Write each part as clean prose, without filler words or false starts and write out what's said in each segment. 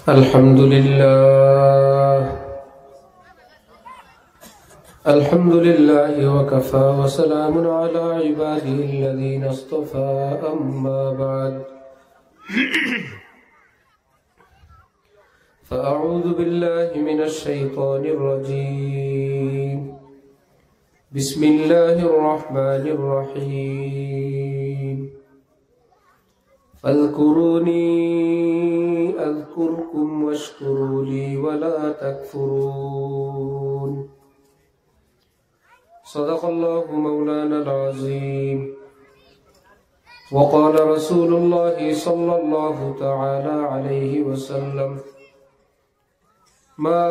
الحمد لله وكفى وسلام على عباده الذين اصطفى أما بعد فأعوذ بالله من الشيطان الرجيم بسم الله الرحمن الرحيم فاذكروني أذكركم واشكروا لي ولا تكفرون صدق الله مولانا العظيم وقال رسول الله صلى الله تعالى عليه وسلم ما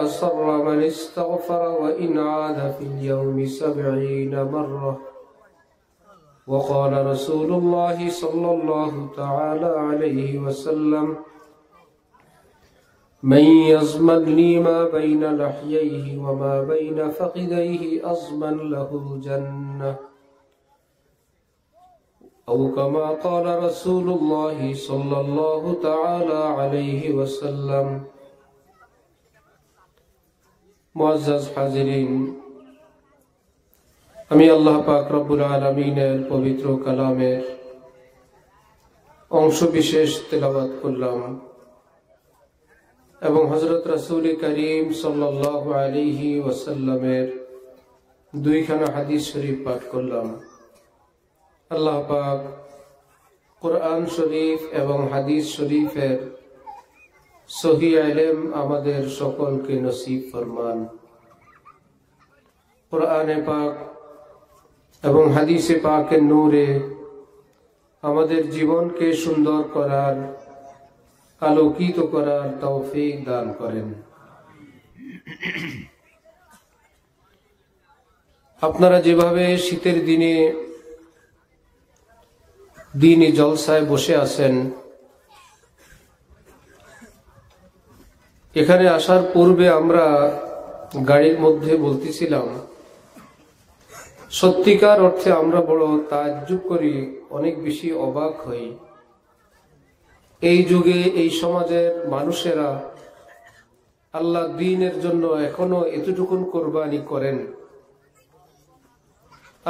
أسر من استغفر وإن عاد في اليوم 70 مرة وقال رسول الله صلى الله تعالى عليه وسلم من يضمن لي ما بين لحييه وما بين فخذيه أضمن له الجنة أو كما قال رسول الله صلى الله تعالى عليه وسلم মুআজ্জাজ হাজিরিন, আমি আল্লাহ পাক রব্বুল আলামিনের পবিত্র কালামের অংশ বিশেষ তেলাওয়াত করলাম এবং হযরত রাসূল করিম সাল্লাল্লাহু আলাইহি ওয়াসাল্লামের দুইখানা হাদিস শরীফ পাঠ করলাম। আল্লাহ পাক কোরআন শরীফ এবং হাদিস শরীফের সহিহ ইলম আমাদের সকলকে নসিব ফরমান। কোরআনে পাক এবং হাদিসে পাকের নূরে আমাদের জীবনকে সুন্দর করার, আলোকিত করার তৌফিক দান করেন। আপনারা যেভাবে শীতের দিনে দিনে জলসায় বসে আছেন, এখানে আসার পূর্বে আমরা গাড়ির মধ্যে বলতেছিলাম, সত্যিকার অর্থে আমরা বড় তাজ্জুব করি, অনেক বেশি অবাক হই। এই যুগে এই সমাজের মানুষেরা আল্লাহ দ্বীনের জন্য এখনো এতটুকুন কোরবানি করেন।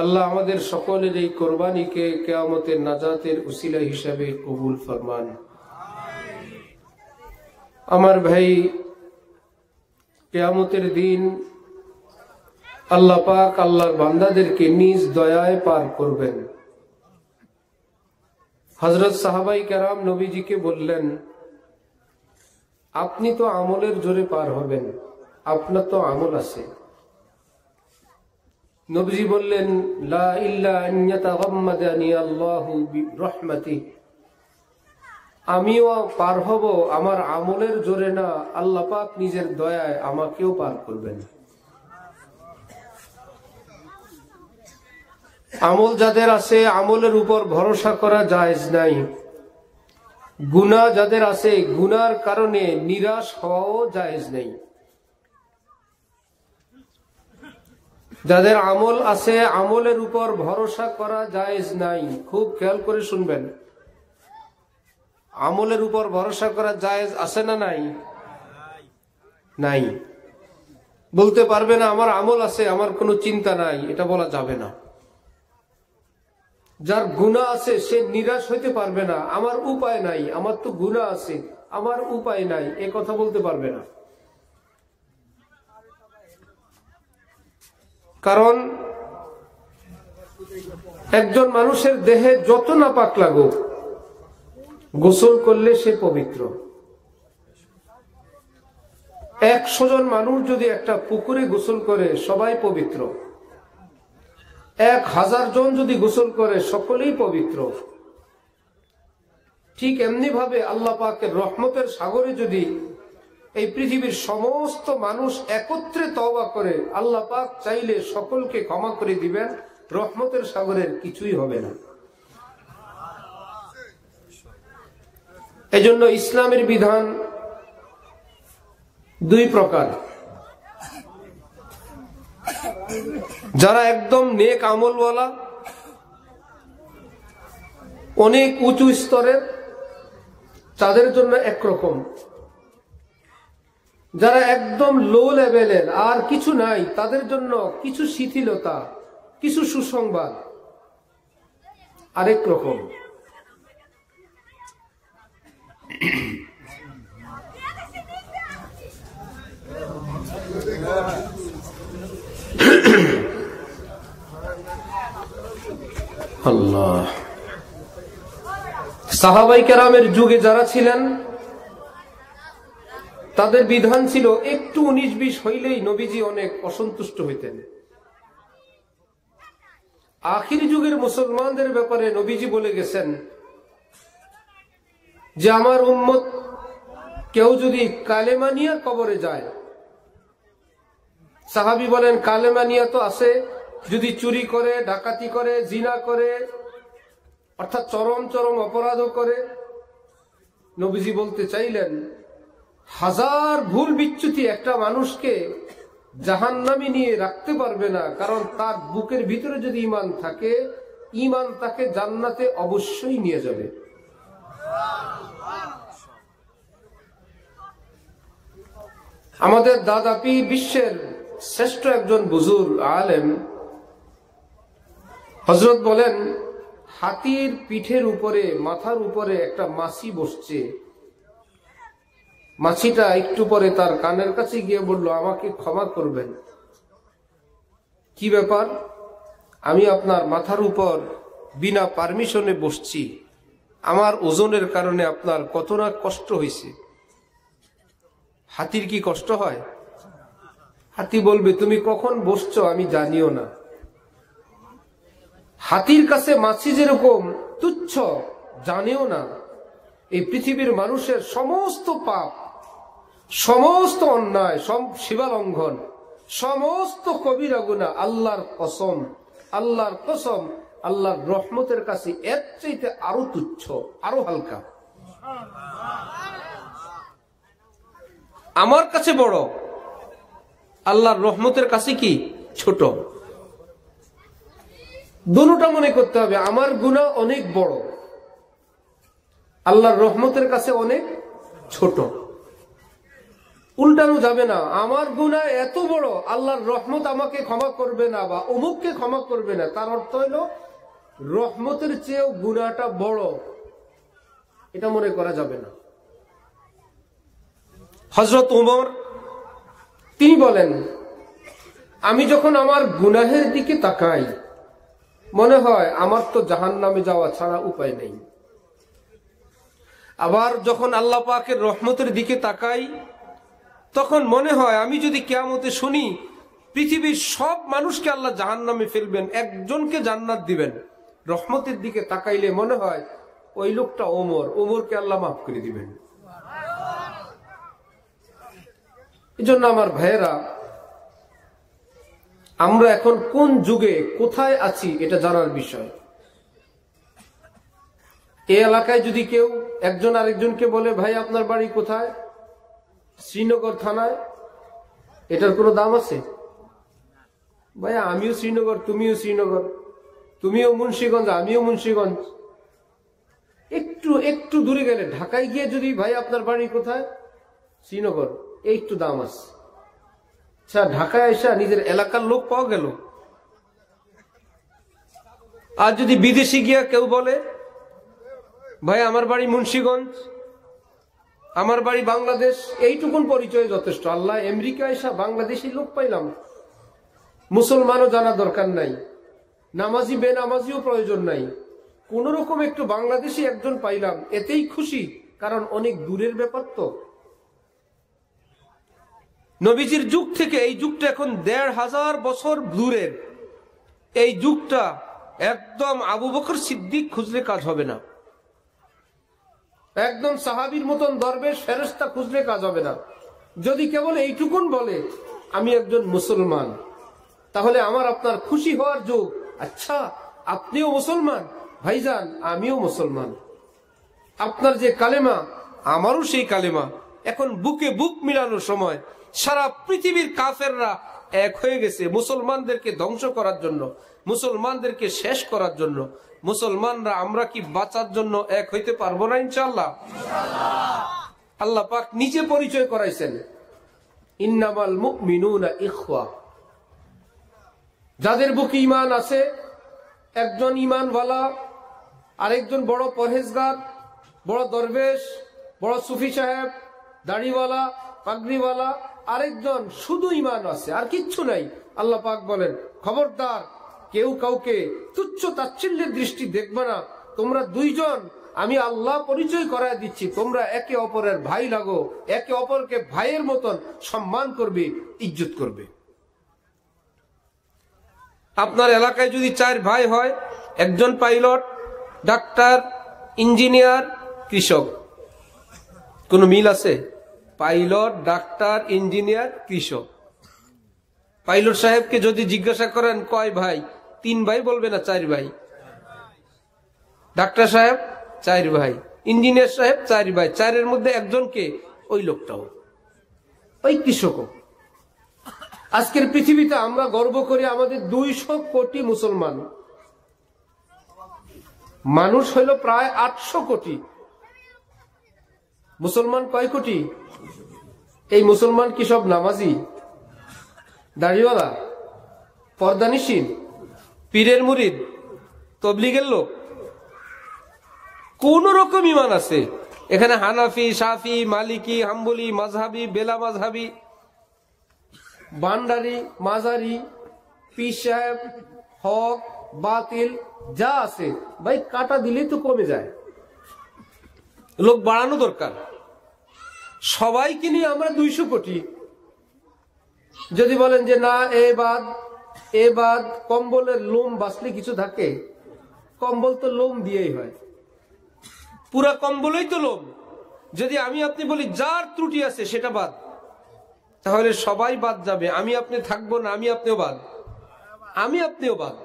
আল্লাহ আমাদের সকলের এই কোরবানিকে কিয়ামতের নাজাতের উসিলা হিসাবে কবুল ফরমান। আমার ভাই, কিয়ামতের দিন আল্লাহ পাক আল্লাহর বান্দাদেরকে নিজ দয়ায় পার করবেন। হযরত সাহাবাই কেরাম নবীজিকে বললেন, আপনি তো আমলের জোরে পার হবেন, আপনার তো আমল আছে। নবীজি বললেন, লা ইল্লা আন ইয়াতাগাম্মাদানি আল্লাহু বিরহমাতিহি, আমিও পার হব আমার আমলের জোরে না, আল্লাহ পাক নিজের দয়ায় আমাকেও পার করবেন। আমল যাদের আছে, আমলের উপর ভরসা করা জায়েজ নাই। গুনাহ যাদের আছে, গুনার কারণে নিরাশ হওয়াও জায়েজ নেই। যাদের আমল আছে, আমলের উপর ভরসা করা জায়েজ নাই। খুব খেয়াল করে শুনবেন, আমলের উপর ভরসা করা জায়েজ আছে না নাই? নাই। বলতে পারবে না আমার আমল আছে, আমার কোনো চিন্তা নাই, এটা বলা যাবে না। যার গুনাহ আছে সে নিরাশ হইতে পারবে না, আমার উপায় নাই, আমার তো গুনাহ আছে, আমার উপায় নাই, এ কথা বলতে পারবে না। কারণ একজন মানুষের দেহে যত নাপাক লাগুক, গোসল করলে সে পবিত্র। 100 জন মানুষ যদি একটা পুকুরে গোসল করে, সবাই পবিত্র। 1000 জন যদি গোসল করে, সকলেই পবিত্র। ঠিক এমনি ভাবে আল্লাহ পাকের রহমতের সাগরে যদি এই পৃথিবীর সমস্ত মানুষ একত্রে তওবা করে, আল্লাহ পাক চাইলে সকলকে ক্ষমা করে দিবেন, রহমতের সাগরের কিছুই হবে না। এজন্য ইসলামের বিধান 2 প্রকার। যারা একদম নেক আমলওয়ালা, অনেক উঁচু স্তরের, তাদের জন্য একরকম। যারা একদম লো লেভেলের আর কিছু নাই, তাদের জন্য কিছু শিথিলতা, কিছু সুসংবাদ আরেক রকম। আল্লাহ, সাহাবায়ে কেরামের যুগে যারা ছিলেন তাদের বিধান ছিল একটু 19-20 হইলেই নবীজি অনেক অসন্তুষ্ট হইতেন। আখির যুগের মুসলমানদের ব্যাপারে নবীজি বলে গেছেন যে আমার উম্মত কেউ যদি কালেমা নিয়ে কবরে যায়, সাহাবী বলেন কালেমা নিয়ে তো আছে, যদি চুরি করে, ডাকাতি করে, জিনা করে, অর্থাৎ চরম চরম অপরাধও করে, নবীজি বলতে চাইলেন হাজার ভুল বিচ্যুতি একটা মানুষকে জাহান্নামে নিয়ে রাখতে পারবে না, কারণ তার বুকের ভিতরে যদি ঈমান থাকে, ঈমান তাকে জান্নাতে অবশ্যই নিয়ে যাবে। আমাদের দাদা পীর বিশ্বের শ্রেষ্ঠ একজন বুজুর্গ আলেম হযরত বলেন, হাতির পিঠের উপরে, মাথার উপরে একটা মাছি বসছে। মাছিটা একটু পরে তার কানের কাছে গিয়ে বলল, আমাকে ক্ষমা করবেন, কি ব্যাপার? আমি আপনার মাথার উপর বিনা পারমিশনে বসছি, আমার ওজনের কারণে আপনার কত না কষ্ট হয়েছে। হাতির কি কষ্ট হয়? হাতি বলবে, তুমি কখন বসছো আমি জানিও না। হাতির কাছে মাছি যেরকম তুচ্ছ, জানেও না। এই পৃথিবীর মানুষের সমস্ত পাপ, সমস্ত অন্যায়, সীমালঙ্ঘন, সমস্ত কবিরা গুনাহ আল্লাহর কসম, আল্লাহর কসম, আল্লাহর রহমতের কাছে এর চাইতে আরো তুচ্ছ, আরো হালকা। আমার কাছে বড়, আল্লাহর রহমতের কাছে কি ছোট। দুটোটা মনে করতে হবে, আমার গুনাহ অনেক বড়, আল্লাহর রহমতের কাছে অনেক ছোট। উল্টানো যাবে না, আমার গুনাহ এত বড়, আল্লাহর রহমত আমাকে ক্ষমা করবে না বা অমুককে ক্ষমা করবে না, তার অর্থ হলো রহমতের চেয়েও গুনাহটা বড়, এটা মনে করা যাবে না। হযরত ওমর তিনি বলেন, আমি যখন আমার গুনাহের দিকে তাকাই মনে হয় আমার তো জাহান্নামে যাওয়া ছাড়া উপায় নেই। আবার যখন আল্লাহ পাকের রহমতের দিকে তাকাই তখন মনে হয় আমি যদি কিয়ামতে শুনি পৃথিবীর সব মানুষকে আল্লাহ জাহান্নামে ফেলবেন, একজনকে জান্নাত দিবেন, রহমতের দিকে তাকাইলে মনে হয় ওই লোকটা ওমর, ওমরকে আল্লাহ মাফ করে দিবেন। এজন্য আমার ভাইয়েরা, আমরা এখন কোন যুগে কোথায় আছি এটা জানার বিষয়। এই এলাকায় যদি কেউ একজন আরেকজনকে বলে, ভাই আপনার বাড়ি কোথায়? শ্রীনগর থানায়, এটার কোনো দাম আছে? ভাই আমিও শ্রীনগর, তুমিও শ্রীনগর, তুমিও মুন্সিগঞ্জ, আমিও মুন্সিগঞ্জ। একটু একটু দূরে গেলে ঢাকায় গিয়ে যদি ভাই আপনার বাড়ি কোথায়? শ্রীনগর, একটু দাম আছে। আচ্ছা, ঢাকায় এসে নিজের এলাকার লোক পাওয়া গেল। আর যদি বিদেশি গিয়া কেউ বলে, ভাই আমার বাড়ি মুন্সিগঞ্জ, আমার বাড়ি বাংলাদেশ, এইটুকুন পরিচয় যথেষ্ট। আল্লাহ আমেরিকা এসা বাংলাদেশি লোক পাইলাম, মুসলমানও জানা দরকার নাই, নামাজি বেনামাজিও প্রয়োজন নাই, কোন রকম একটু বাংলাদেশি একজন পাইলাম, এতেই খুশি, কারণ অনেক দূরের ব্যাপার তো। নবীজির যুগ থেকে এই যুগটা এখন ১৫০০ বছর দূরের। এই যুগটা একদম আবু বকর সিদ্দিক খুঁজলে কাজ হবে না, একদম সাহাবীর মতন দরবেশ ফেরেশতা খুঁজলে কাজ হবে না। যদি কেবল এইটুকুন বলে আমি একজন মুসলমান, তাহলে আমার আপনার খুশি হওয়ার যুগ। আচ্ছা আপনিও মুসলমান, ভাইজান আমিও মুসলমান, আপনার যে কালেমা আমারও সেই কালেমা। এখন বুকে বুক মিলানোর সময়। সারা পৃথিবীর কাফেররা এক হয়ে গেছে মুসলমানদেরকে ধ্বংস করার জন্য, মুসলমানদেরকে শেষ করার জন্য। মুসলমানরা আমরা কি বাঁচার জন্য এক হইতে পারবো না? ইনশাআল্লাহ। আল্লাহ পাক নিজে পরিচয় করাইছেন, ইন্নামাল মুমিনুনা ইখওয়া। যাদের বুকে ঈমান আছে, একজন ঈমানওয়ালা, আরেকজন বড় পরহেজগার, বড় দরবেশ, বড় সুফি সাহেব, দাড়িওয়ালা, পাগড়িওয়ালা, আরেকজন শুধু ঈমান আছে আর কিচ্ছু নাই। আল্লাহ পাক বলেন, খবরদার কেউ কাউকে তুচ্ছ তাচ্ছিল্যের দৃষ্টি দেখবে না। তোমরা দুইজন, আমি আল্লাহ পরিচয় করায় দিচ্ছি, তোমরা একে অপরের ভাই লাগো, একে অপরকে ভাইয়ের মতন সম্মান করবে, ইজ্জত করবে। আপনার এলাকায় যদি 4 ভাই হয়, একজন পাইলট, ডাক্তার, ইঞ্জিনিয়ার, কৃষক, কোন মিল আছে? পাইলট, ডাক্তার, ইঞ্জিনিয়ার, কৃষক। পাইলট সাহেবকে যদি জিজ্ঞাসা করেন কয় ভাই, 3 ভাই বলবে না 4 ভাই। ডাক্তার সাহেব 4 ভাই, ইঞ্জিনিয়ার সাহেব 4 ভাই, 4-এর মধ্যে একজনকে ওই লোকটাও, ওই কৃষক। আজকের পৃথিবীতে আমরা গর্ব করি আমাদের 200 কোটি মুসলমান, মানুষ হইল প্রায় 800 কোটি। মুসলমান কয় কোটি? এই মুসলমান কি সব নামাজি, দাড়িওয়ালা, পর্দানিশীন, পীরের মুরিদ, তবলিগের লোক? কোন রকম ঈমান আছে এখানে? হানাফি, শাফি, মালিকি, হাম্বলি, মাযহাবি, বেলা মাযহাবি, ভান্ডারি, মাজারি, পীর সাহেব, হক, বাতিল যা আছে ভাই, কাটা দিলেই তো কমে যায়। লোক বাড়ানো দরকার। সবাইকে নিয়ে আমরা 200 কোটি। যদি বলেন যে না এ বাদ, কম্বলের লোম বাঁচলে কিছু থাকে? কম্বল তো লোম দিয়েই হয়, পুরা কম্বলই তো লোম। যদি আমি আপনি বলি যার ত্রুটি আছে সেটা বাদ, তাহলে সবাই বাদ যাবে, আমি আপনি থাকবো না, আমি আপনিও বাদ।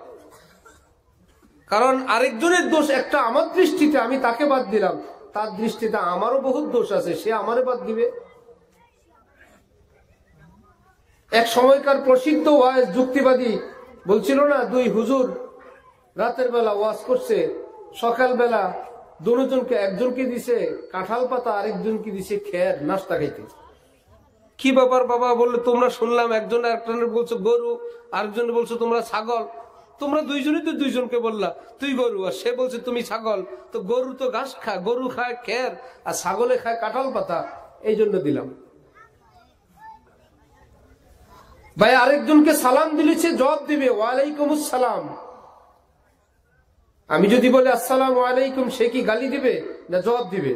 কারণ আরেকজনের দোষ একটা আমার দৃষ্টিতে আমি তাকে বাদ দিলাম, তার দৃষ্টিতে আমারও বহুত দোষ আছে, সে আমারে বাদ দিবে। এক সময়কার প্রসিদ্ধ ওয়াজ যুক্তিবাদী বলছিল না, 2 হুজুর রাতের বেলা ওয়াজ করছে, সকালবেলা দুজনকে, একজনকে দিছে কাঁঠাল পাতা, আরেকজনকে দিছে খের নাস্তা খাইতে। কি ব্যাপার বাবা? বললে তোমরা শুনলাম একজন আরেকজনের বলছো গরু, আরেকজন বলছো তোমরা ছাগল, তোমরা দুইজনই তো দুইজনকে বললা তুই গরু, আর সে বলছে তুমি ছাগল। তো গরু তো ঘাস খায়, গরু খায় খের, আর ছাগলে খায় কাঁঠাল পাতা, এই জন্য দিলাম। ভাই আরেকজনকে সালাম দিলেছে, জবাব দিবে ওয়ালাইকুম আসসালাম। আমি যদি বলি আসসালামু আলাইকুম, সে কি গালি দিবে না জবাব দিবে?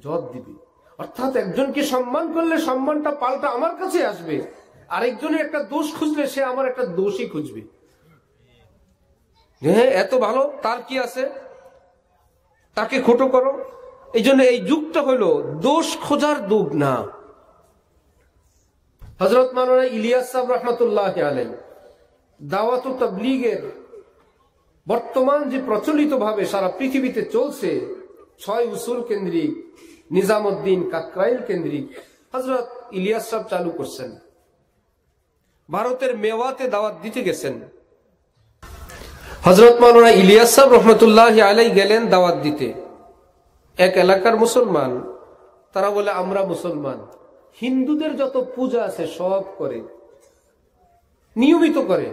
জবাব দিবে। অর্থাৎ একজনকে সম্মান করলে সম্মানটা পাল্টা আমার কাছে আসবে, আরেকজনের একটা দোষ খুঁজলে সে আমার একটা দোষই খুঁজবে। হ্যাঁ এত ভালো, তার কি আছে, তাকে খোটো করো। এই জন্য এই যুগটা হলো দোষ খোঁজার যুগ না। হযরত মাওলানা ইলিয়াস সাহেব রাহমাতুল্লাহি আলাইহি দাওয়াত ও তাবলীগের বর্তমান যে প্রচলিত ভাবে সারা পৃথিবীতে চলছে, 6 উসুল কেন্দ্রিক, নিজামউদ্দিন কাকরাইল কেন্দ্রিক, হযরত ইলিয়াস সাহেব চালু করছেন। ভারতের মেওয়াতে দাওয়াত দিতে গেছেন। হযরত মাওলানা ইলিয়াস সাহেব রাহমাতুল্লাহি আলাইহি গেলেন দাওয়াত দিতে। এক এলাকার মুসলমান, তারা বলে আমরা মুসলমান, হিন্দুদের যত পূজা আছে সব করে, নিয়মিত করে।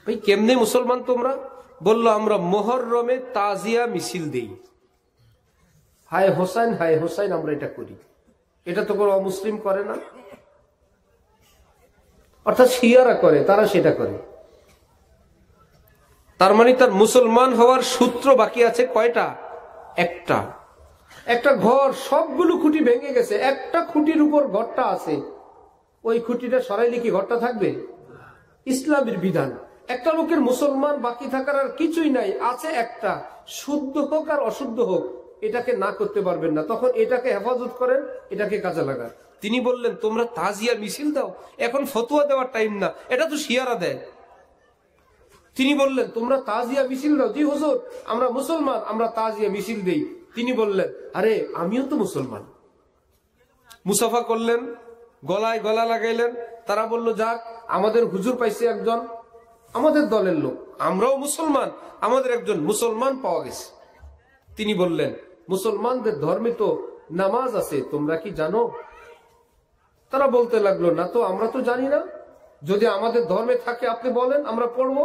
ভাই কেমনে মুসলমান তোমরা? বলল আমরা মুহররমে তাজিয়া মিছিল দেই, হায় হোসাইন হায় হোসাইন, আমরা এটা করি। এটা তো কোনো অমুসলিম করে না, অর্থাৎ শিয়ারা করে, তারা সেটা করে। তার মানে তার মুসলমান হওয়ার সূত্র বাকি আছে কয়টা? একটা ঘর, সবগুলো খুঁটি ভেঙে গেছে, একটা খুঁটির উপর ঘরটা আছে, ওই খুঁটিটা সরাইলে কি ঘরটা থাকবে? ইসলামের বিধান। একটা লোকের মুসলমান বাকি থাকার আর কিছুই নাই, আছে একটা, শুদ্ধ হোক আর অশুদ্ধ হোক, এটাকে না করতে পারবেন না, তখন এটাকে হেফাজত করেন, এটাকে কাজে লাগান। তিনি বললেন তোমরা তাজিয়া মিছিল দাও, এখন ফতোয়া দেওয়ার টাইম না, এটা তো শিয়ারা দেয়। তিনি বললেন তোমরা তাজিয়া মিছিল দাও। জি হুজুর, আমরা মুসলমান, আমরা তাজিয়া মিছিল দেই। তিনি বললেন আরে আমিও তো মুসলমান। মুসাফা করলেন, গলায় গলা লাগাইলেন। তারা বলল যাক, আমাদের হুজুর পাইছে একজন, আমাদের দলের লোক, আমরাও মুসলমান, আমাদের একজন মুসলমান পাওয়া গেছে। তিনি বললেন মুসলমানদের ধর্মে তো নামাজ আছে, তোমরা কি জানো? তারা বলতে লাগলো, না তো আমরা তো জানি না, যদি আমাদের ধর্মে থাকে আপনি বলেন, আমরা পড়বো।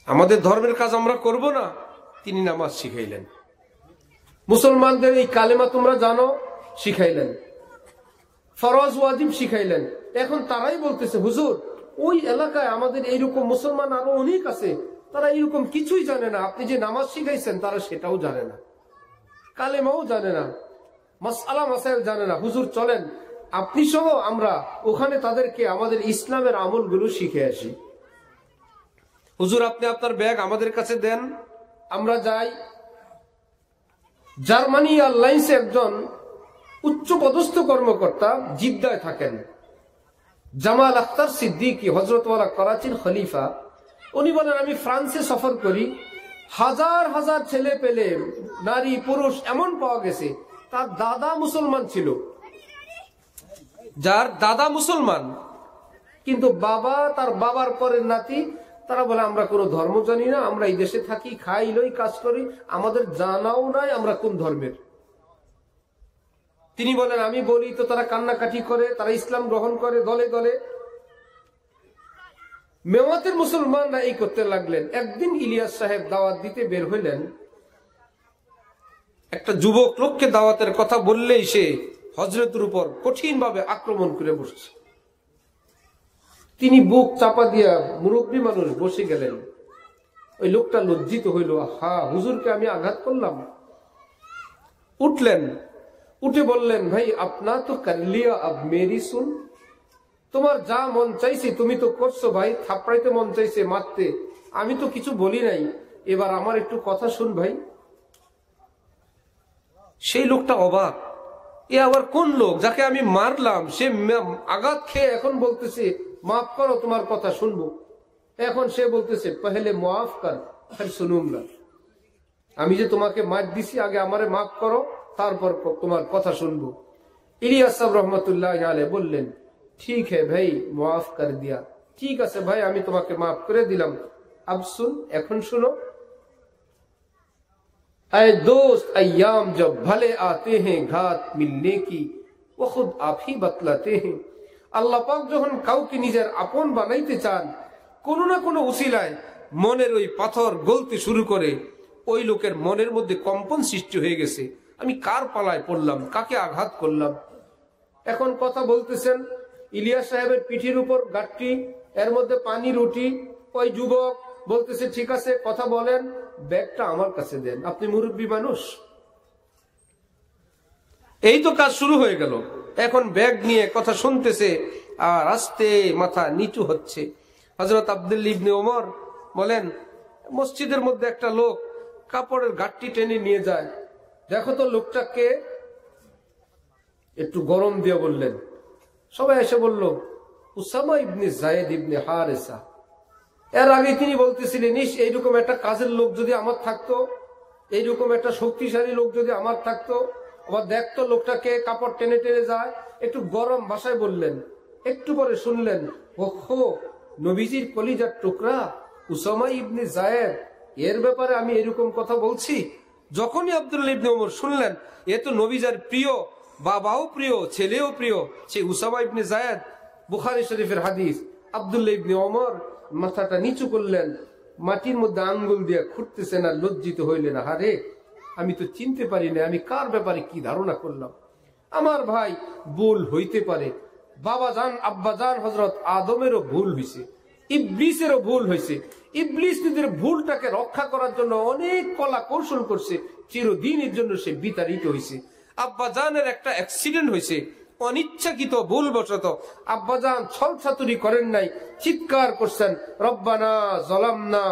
আমাদের ধর্মের কাজ আমরা করব না। তিনি নামাজ শিখাইলেন, মুসলমানদের এই কালেমা তোমরা জানো শিখাইলেন, ফরজ ওয়াজিব শিখাইলেন। এখন তারাই বলতেছে, হুজুর ওই এলাকায় আমাদের এইরকম মুসলমান আরো অনেক আছে, তারা এইরকম কিছুই জানে না, আপনি যে নামাজ শিখাইছেন তারা সেটাও জানে না, কালেমাও জানে না, মাসআলা মাসাইল জানে না। হুজুর চলেন আপনি সহ আমরা ওখানে তাদেরকে আমাদের ইসলামের আমলগুলো শিখে আসি। হুজুর আপনি আপনার ব্যাগ আমাদের কাছে দেন, আমরা যাই। জার্মানি এয়ারলাইন্সে একজন উচ্চ পদস্থ কর্মকর্তা জিদ্দায় থাকেন, জামাল আখতার সিদ্দিকী, হযরতওয়ালা করাচির খলিফা। উনি বলেন, আমি ফ্রান্সে সফর করি, হাজার হাজার ছেলে পেলে নারী পুরুষ এমন পাওয়া গেছে তার দাদা মুসলমান ছিল, যার দাদা মুসলমান, কিন্তু বাবা, তার বাবার পরের নাতি, তারা বলে আমরা কোনো ধর্ম জানি না, আমরা এই দেশে থাকি, খাই লই, কাজ করি, আমাদের জানাও নাই আমরা কোন ধর্মের। তিনি বলেন, আমি বলি তো তারা কান্নাকাটি করে, তারা ইসলাম গ্রহণ করে দলে দলে। মেওয়াতের মুসলমানরা এই করতে লাগলেন। একদিন ইলিয়াস সাহেব দাওয়াত দিতে বের হইলেন, একটা যুবক লোককে দাওয়াতের কথা বললেই সে হযরতের উপর কঠিন ভাবে আক্রমণ করে বসছে। তিনি বুক চাপা দিয়া, মুরব্বী মানুষ, বসে গেলেন। ওই লোকটা লজ্জিত হইল, হা হুজুরকে আমি আঘাত করলাম। উঠলেন, উঠে বললেন, ভাই আপনা তো কর লিয়া, আব মেরি সুন। তোমার যা মন চাইছে তুমি তো করছো ভাই, থাপড়াইতে মন চাইছে, মারতে, আমি তো কিছু বলি নাই, এবার আমার একটু কথা শুন ভাই। সেই লোকটা অবাক, এ আবার কোন লোক যাকে আমি মারলাম, সে আঘাত খেয়ে এখন বলতেছে মাফ করো, তোমার কথা শুনবো। এখন সে বলতেছে, পহলে মাফ কর ফির শুনুঙ্গা, আমি যে তোমাকে মার দিছি, আগে আমারে মাফ করো, তারপর তোমার কথা শুনবো। ইলিয়াস সাহেব রহমতুল্লাহ আলাইহি বললেন, ঠিক হ্যাঁ ভাই, মাফ কর দিয়া, ঠিক আছে ভাই, আমি তোমাকে মাফ করে দিলাম, আব শুন, এখন শুনো। ऐ दोस्त अय्याम जब भले आते हैं घात मिलने की वो खुद आप ही बतलाते हैं। আল্লাহ পাক যখন কাউকে নিজের আপন বানাইতে চান, কোনো না কোনো উসিলায় মনের ওই পাথর গলতে শুরু করে, ওই লোকের মনের মধ্যে কম্পন সৃষ্টি হয়ে গেছে, আমি কার পালায় পড়লাম, কাকে আঘাত করলাম। এখন কথা বলতেছেন, ইলিয়াস সাহেবের পিঠির উপর গাঠটি, এর মধ্যে পানি রুটি। ওই যুবক বলতেছে, ঠিক আছে কথা বলেন, ব্যাগটা আমার কাছে দেন, আপনি মুরব্বী মানুষ। এই তো কাজ শুরু হয়ে গেল। এখন ব্যাগ নিয়ে কথা শুনতেছে আর আস্তে মাথা নিচু হচ্ছে। হযরত আব্দুল্লাহ ইবনে ওমর বলেন, মসজিদের মধ্যে একটা লোক কাপড়ের গাঠটি টেনে নিয়ে যায়, দেখো তো লোকটাকে, একটু গরম দিয়ে বললেন। সবাই এসে বলল, উসামা ইবনে যায়েদ ইবনে হারেসা। এর আগে তিনি বলতেছিলেন, ইস এইরকম একটা কাজের লোক যদি আমার থাকতো, এইরকম একটা শক্তিশালী লোক যদি আমার থাকতো। আবার দেখতো লোকটাকে কাপড় টেনে টেনে যায়, একটু গরম ভাষায় বললেন। একটু পরে শুনলেন, ওহো নবীজির কলিজার টুকরা উসামা ইবনে যায়েদ, এর ব্যাপারে আমি এরকম কথা বলছি। যখনই আব্দুল্লাহ ইবনে ওমর শুনলেন এ তো নবীজার প্রিয়, বাবাও প্রিয়, ছেলেও প্রিয়, সে উসামা ইবনে যায়েদ, বুখারী শরীফের হাদিস। আব্দুল্লাহ ইবনে ওমর মাথাটা নিচু করলেন, মাটির মধ্যে আঙ্গুল দিয়ে খুঁড়তেছেন আর লজ্জিত হইলেন, আরে আমি তো চিনতে পারি না, আমি কার ব্যাপারে কি ধারণা করলাম। আমার ভাই, ভুল হইতে পারে, বাবা জান আব্বা জান হযরত আদমেরও ভুল হয়েছে, ইবলিসেরও ভুল হয়েছে। ইবলিস নিজের ভুলটাকে রক্ষা করার জন্য অনেক কলা কৌশল করছে, চিরদিনের জন্য সে বিতাড়িত হয়েছে। আব্বা জানের একটা অ্যাক্সিডেন্ট হয়েছে, অনিচ্ছাকৃত ভুলবশত আব্বাজান ছলছাতুরি করেন নাই, চিৎকার করছেন, রব্বানা যালামনা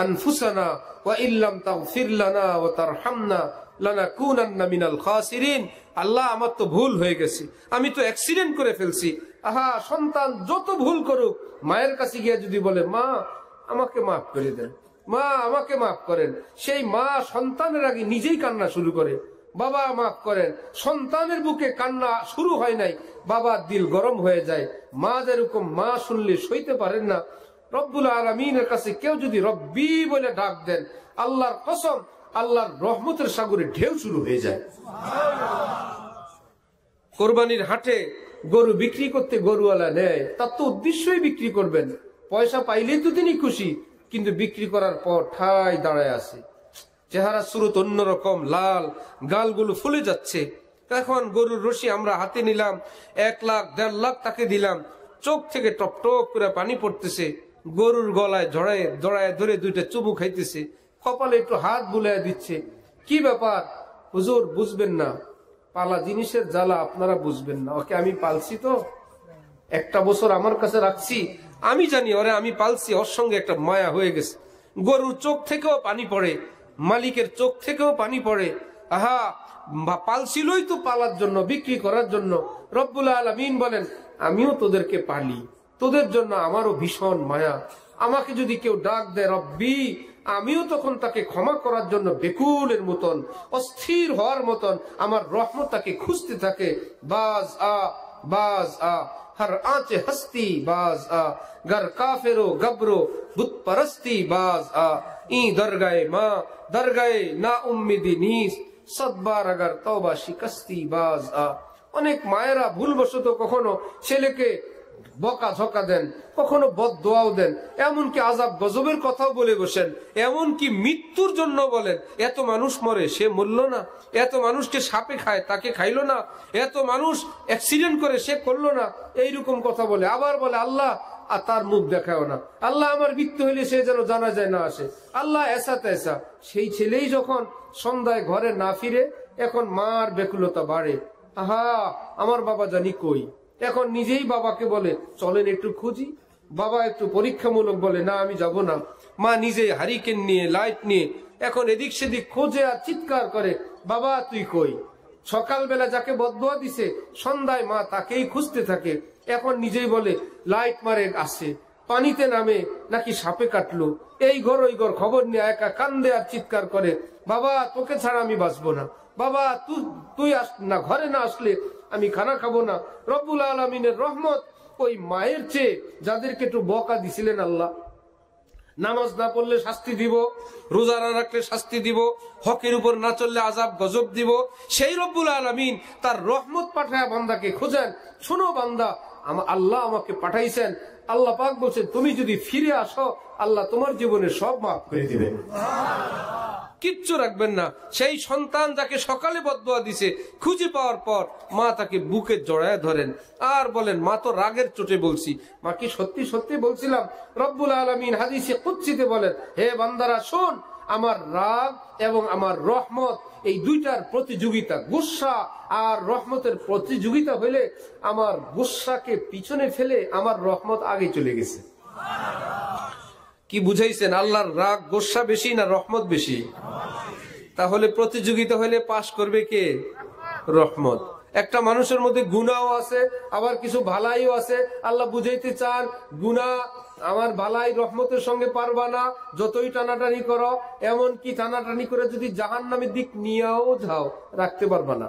আনফুসানা ওয়া ইল্লাম তাগফির লানা ওয়া তারহামনা লানাকুনান্না মিনাল খাসিরিন। আল্লাহ আমার তো ভুল হয়ে গেছে, আমি তো অ্যাক্সিডেন্ট করে ফেলছি। আহা, সন্তান যত ভুল করুক, মায়ের কাছে গিয়ে যদি বলে, মা আমাকে মাফ করে দেন, মা আমাকে মাফ করেন, সেই মা সন্তানের আগে নিজেই কান্না শুরু করে, বাবা মাফ করেন। সন্তানের বুকে কান্না শুরু হয় নাই, বাবার দিল গরম হয়ে যায়। মা যেরকম মা শুনলে সইতে পারেন না, রব্বুল আলামিনের কাছে কেউ যদি রব্বি বলে ডাক দেন, আল্লাহর কসম, আল্লাহর রহমতের সাগরে ঢেউ শুরু হয়ে যায়। কোরবানির হাটে গরু বিক্রি করতে গরুওয়ালা নেয়, তার তো উদ্দেশ্যই বিক্রি করবেন, পয়সা পাইলেই তো তিনি খুশি, কিন্তু বিক্রি করার পর ঠাই দাঁড়ায় আছে, চেহারা সুরত অন্যরকম, লাল, গালগুলো ফুলে যাচ্ছে। এখন গরুর রশি আমরা হাতে নিলাম, 1 লাখ 1.5 লাখ তাকে দিলাম, চোখ থেকে টপ টপ করে পানি পড়তেছে, গরুর গলায় জড়ায় ধরে 2টা চুমু খাইতেছে, কপালে একটু হাত বুলাইয়া দিচ্ছে। কি ব্যাপার হুজুর? বুঝবেন না, পালা জিনিসের জ্বালা আপনারা বুঝবেন না। ওকে আমি পালছি তো, 1টা বছর আমার কাছে রাখছি, আমি জানি ওরে আমি পালছি, ওর সঙ্গে একটা মায়া হয়ে গেছে। গরুর চোখ থেকেও পানি পড়ে, মালিকের চোখ থেকেও পানি পড়ে। আহা, পালছিলই তো পালার জন্য, বিক্রি করার জন্য। রব্বুল আলামিন বলেন, আমিও তোদেরকে পালি, তোদের জন্য আমারও ভীষণ মায়া। আমাকে যদি কেউ ডাক দেয় রব্বি, আমিও তখন তাকে ক্ষমা করার জন্য বেকুলের মতন, অস্থির হওয়ার মতন আমার রহমত তাকে খুঁজতে থাকে। বাজ আ, বাজ আ, हर आंचे हस्ती बाज आ, घर काफिरो गबरो बुत परस्ती बाज आ, ई दरगाए माँ दरगाए ना उम्मीदी नीस सदबार अगर तौबा शिकस्ती बाज आ। অনেক মায়েরা ভুলবশত কখনো ছেলেকে বকা ঝকা দেন, কখনো বদদোয়াও দেন, এমনকি আযাব গজবের কথাও বলে বসেন, এমনকি মৃত্যুর জন্য বলেন। এত মানুষ মরে, সে মরল না? এত মানুষকে সাপে খায়, তাকে খাইলো না? এত মানুষ অ্যাক্সিডেন্ট করে, সে করলো না? এইরকম কথা বলে। আবার বলে আল্লাহ আর তার মুখ দেখাও না, আল্লাহ আমার মৃত্যু হইলে সে যেন জানা যায় না আসে, আল্লাহ এসা তেসা। সেই ছেলেই যখন সন্ধ্যায় ঘরে না ফিরে, এখন মার ব্যাকুলতা বাড়ে। আহা, আমার বাবা জানি কই। এখন নিজেই বাবাকে বলে চলেন একটু খুঁজি। বাবা একটু পরীক্ষামূলক বলে না, আমি যাব না। মা নিজে হারিকেন নিয়ে, লাইট নিয়ে এখন এদিক সেদিক খোঁজে আর চিৎকার করে, বাবা তুই কই? সকালবেলা যাকে বদদোয়া দিছে, সন্ধ্যায় মা তাকেই খুঁজতে থাকে। এখন নিজেই বলে লাইট মারে আসছে, পানিতে নামে নাকি সাপে কাটলো, এই ঘর ওই ঘর খবর নিয়ে একা কান্দে আর চিৎকার করে, বাবা তোকে ছাড়া আমি বাঁচবো না, বাবা তুই না ঘরে না আসলে আমি খানা খাবো না। রব্বুল আলামিনের রহমত ওই মায়ের চেয়ে যাদেরকে একটু বকা দিছিলেন আল্লাহ, নামাজ না পড়লে শাস্তি দিব, রোজা না রাখলে শাস্তি দিব, হকের উপর না চললে আযাব গজব দিব, সেই রব্বুল আলামিন তার রহমত পাঠায় বান্দাকে খোঁজেন। শোনো বান্দা, আল্লাহ আমাকে পাঠাইছেন। আল্লাহ পাক বলছেন তুমি যদি ফিরে আসো, আল্লাহ তোমার জীবনে সব মাফ করে দিবেন, কিচ্ছু রাখবেন না। সেই সন্তান যাকে সকালে বদদোয়া দিছে, খুঁজে পাওয়ার পর মা তাকে বুকে জড়ায় ধরেন আর বলেন, মা তো রাগের চোটে বলছি। মা কি সত্যি সত্যি বলছিলাম? রব্বুল আলামিন হাদিসে কুদসিতে বলেন, হে বান্দারা শোন, আমার রাগ এবং আমার রহমত এই দুইটার প্রতিযোগিতা, গুসা আর রহমতের প্রতিযোগিতা হইলে আমার গুসাকে পিছনে ফেলে আমার রহমত আগে চলে গেছে। কি বুঝাইছেন? আল্লাহর রাগ গোসা বেশি না রহমত বেশি? তাহলে প্রতিযোগিতা হলে পাশ করবে কে? রহমত। একটা মানুষের মধ্যে গুনাহও আছে, আবার কিছু ভালাইও আছে। আল্লাহ বুঝাইতে চান, গুনাহ আমার ভালাই রহমতের সঙ্গে পারবা না, যতই টানাটানি করো, এমন কি টানাটানি করে যদি জাহান্নামের দিক নিয়েও যাও, রাখতে পারবা না।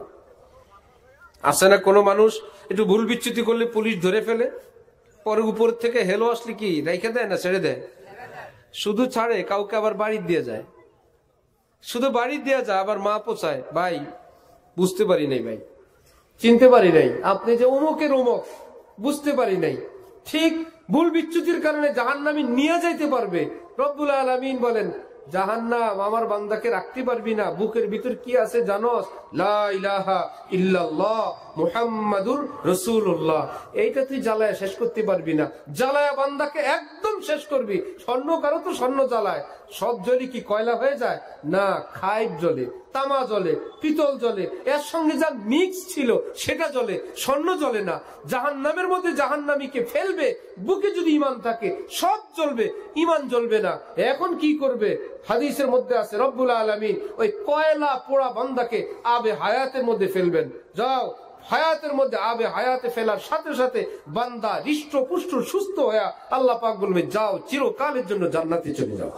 আছে না কোনো মানুষ একটু ভুল বিচ্যুতি করলে পুলিশ ধরে ফেলে, পরে উপর থেকে হেলো আসলে কি রেখে দেয় না ছেড়ে দেয়? শুধু ছাড়ে, কাউকে আবার বাড়ি দিয়ে যায়, শুধু বাড়ি দিয়ে যায়, আবার মা পোছায়, ভাই বুঝতে পারি নাই, ভাই চিনতে পারি নাই, আপনি যে অমুকের অমুক বুঝতে পারি নাই। ঠিক ভুল বিচ্যুতির কারণে জাহান্নামে নিয়ে যাইতে পারবে। রব্বুল আলামিন বলেন, জাহান্নাম আমার বান্দাকে রাখতে পারবি না। বুকের ভিতর কি আছে জানোস? লা ইলাহা ইল্লাল্লাহ মুহাম্মাদুর রাসূলুল্লাহ। এইটা তুই জ্বালায় শেষ করতে পারবি না। জ্বালায় বান্দাকে একদম শেষ করবি। স্বর্ণ কারো তো স্বর্ণ জ্বালায়, সব জ্বলি কি কয়লা হয়ে যায়? না, খাইব জ্বলে, তামা জ্বলে, পিতল জ্বলে, এর সঙ্গে যা মিক্স ছিল সেটা জ্বলে, স্বর্ণ জ্বলে না। জাহান্নামের মধ্যে জাহান্নামীকে ফেলবে, বুকে যদি ঈমান থাকে সব জ্বলবে, ঈমান জ্বলবে না। এখন কি করবে? হাদিসের মধ্যে আছে রব্বুল আলামিন ওই কয়লা পোড়া বান্দাকে আবে হায়াতের মধ্যে ফেলবেন। যাও, হায়াতের মধ্যে আবে হায়াতে ফেলার সাথে সাথে বান্দা হৃষ্ট পুষ্ট সুস্থ হয়ে আল্লাহ পাক বলবে, যাও চিরকালের জন্য জান্নাতে চলে যাও।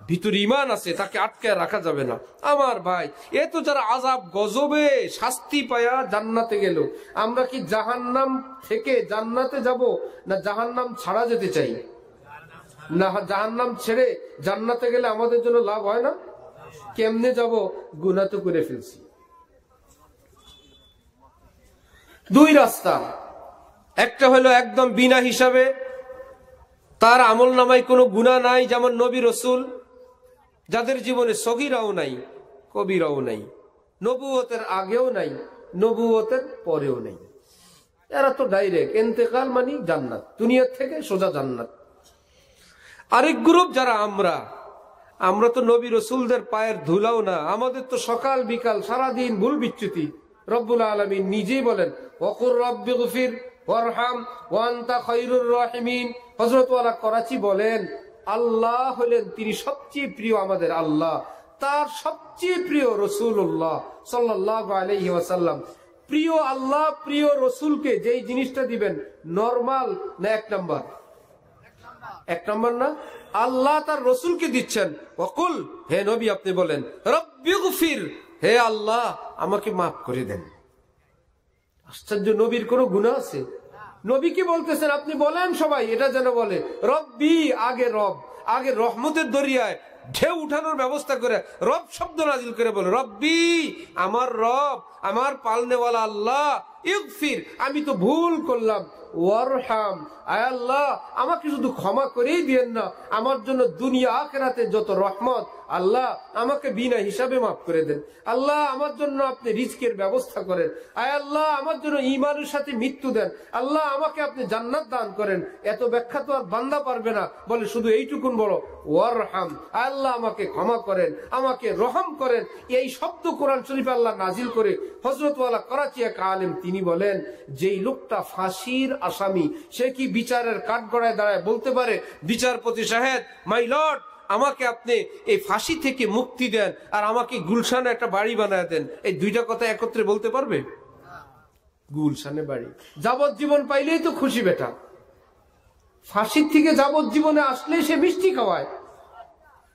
ভিতরে ঈমান আছে, তাকে আটকায় রাখা যাবে না। আমার ভাই, এ তো যারা আযাব গজবে শাস্তি পায়া জান্নাতে গেল, আমরা কি জাহান্নাম থেকে জান্নাতে যাব না জাহান্নাম ছাড়া যেতে চাই? না, জাহান্নাম ছেড়ে জান্নাতে গেলে আমাদের জন্য লাভ হয় না? কেমনে যাব? গুনাহ তো করে ফেলছি। দুই রাস্তা, একটা হলো একদম বিনা হিসাবে, তার আমল নামায় কোনো গুনাহ নাই, যেমন নবী রসুল, যাদের জীবনে সগীরাও নাই কবিরাও নাই, নবুয়তের আগেও নাই নবুয়তের পরেও নাই, এরা তো ডাইরেক্ট ইন্তেকাল মানে জান্নাত, দুনিয়া থেকে সোজা জান্নাত। আরেক গ্রুপ যারা আমরা তো নবী রসুলদের পায়ের ধুলাও না, আমাদের তো সকাল বিকাল সারাদিন ভুল বিচ্যুতি। রব্বুল আলামিন নিজেই বলেন ওয়াকুর রব্বিগফির ওয়ারহাম ওয়া আনতা খায়রুর রাহিমিন। হযরত ওয়ালা করাচি বলেন আল্লাহ হলেন তিনি সবচেয়ে প্রিয় আমাদের আল্লাহ, তার সবচেয়ে প্রিয় রাসূলুল্লাহ সাল্লাল্লাহু আলাইহি ওয়াসাল্লাম। প্রিয় আল্লাহ প্রিয় রসুলকে যেই জিনিসটা দিবেন নরমাল না এক নাম্বার? এক নম্বর না, আল্লাহ তার রসুলকে দিচ্ছেন ওয়াকুল, হে নবী আপনি বলেন রব্বিগফির, হে আল্লাহ আমাকে মাফ করে দেন। আশ্চর্য, নবীর কোনো গুনাহ আছে? নবী কি বলতেছেন? আপনি বলেন সবাই এটা যেন বলে রব্বি, আগে রব, আগে রহমতের দরিয়ায় ঢেউ উঠানোর ব্যবস্থা করে রব শব্দ নাজিল করে বলে রব্বি, আমার রব, আমার পালনেওয়ালা আল্লাহ, ইগফির, আমি তো ভুল করলাম, ওয়ারহাম, আয় আল্লাহ আমাকে শুধু ক্ষমা করেই দিয়েন না, আমার জন্য দুনিয়া আখিরাতে যত রহমত আল্লাহ আমাকে বিনা হিসাবে মাফ করে দেন। আল্লাহ আমার জন্য আপনি রিজকের ব্যবস্থা করেন, আয় আল্লাহ আমার জন্য ঈমানের সাথে মৃত্যু দেন, আল্লাহ আমাকে আপনি জান্নাত দান করেন। এত ব্যাখ্যা তো আর বান্দা পারবে না, বলে শুধু এইটুকুন বড় ওয়ারহাম, আয় আল্লাহ আমাকে ক্ষমা করেন, আমাকে রহম করেন। এই শব্দ কোরআন শরীফে আল্লাহ নাজিল করে হযরত ওয়ালা করাচি এক আলেম তিনি বলেন যেই লোকটা ফাঁসির আসামি, সে কি বিচারের কাঠগড়ায় দাঁড়ায় বলতে পারে বিচারপতি সাহেব মাই লর্ড আমাকে আপনি এই ফাঁসি থেকে মুক্তি দেন আর আমাকে গুলশানে একটা বাড়ি বানায় দেন? এই দুইটা কথা একত্রে বলতে পারবে? গুলশানে বাড়ি, যাবজ্জীবন পাইলেই তো খুশি বেটা। ফাঁসির থেকে যাবজ্জীবনে আসলে সে মিষ্টি খাওয়ায়।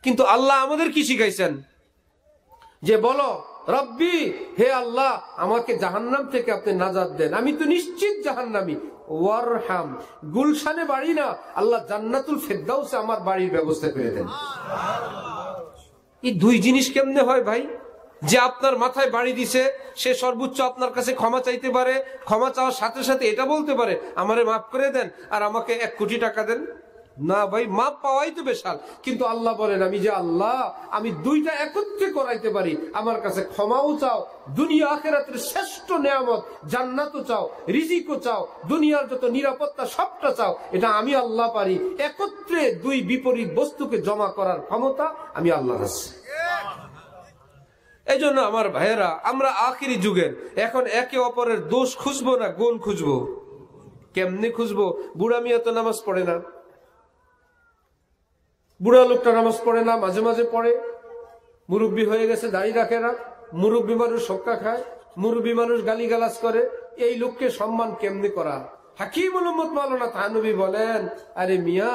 কিন্তু আল্লাহ আমাদের কি শিখাইছেন? যে বলো রব্বি, হে আল্লাহ আমাকে জাহান্নাম থেকে আপনি নাজাত দেন, আমি তো নিশ্চিত জাহান্নামী। ওয়ারহাম, গুলশানে বাড়ি না, আল্লাহ জান্নাতুল ফেরদাউসে আমার বাড়ির ব্যবস্থা করে দেন। এই দুই জিনিস কেমনে হয় ভাই? যে আপনার মাথায় বাড়ি দিছে সে সর্বোচ্চ আপনার কাছে ক্ষমা চাইতে পারে, ক্ষমা চাওয়ার সাথে সাথে এটা বলতে পারে আমারে মাফ করে দেন আর আমাকে 1 কোটি টাকা দেন? না ভাই, মাপ পাওয়াই তো বেশাল। কিন্তু আল্লাহ বলেন আমি যে আল্লাহ, আমি দুইটা একত্রে করাইতে পারি, আমার কাছে ক্ষমাও চাও, দুনিয়া আখিরাতের শ্রেষ্ঠ নেয়ামত জান্নাতও চাও, রিজিকও চাও, দুনিয়ার যত নিরাপত্তা সবটা চাও, এটা আমি আল্লাহ পারি। একত্রে দুই বিপরীত বস্তুকে জমা করার ক্ষমতা আমি আল্লাহর আছে। এই জন্য আমার ভাইয়েরা, আমরা আখিরি যুগের, এখন একে অপরের দোষ খুঁজবো না গুণ খুঁজবো। কেমনে খুঁজবো? বুড়া মিয়া তো নামাজ পড়ে না, বুড়া লোকটা নামাজ পড়ে না, মাঝে মাঝে পড়ে, মুরব্বী হয়ে গেছে দাড়ি রাখে না, মুরব্বী মানুষ সক্কা খায়, মুরব্বী মানুষ গালিগালাজ করে, এই লোককে সম্মান কেমনে করা? হাকিমুল উম্মত মাওলানা থানভী বলেন আরে মিয়া,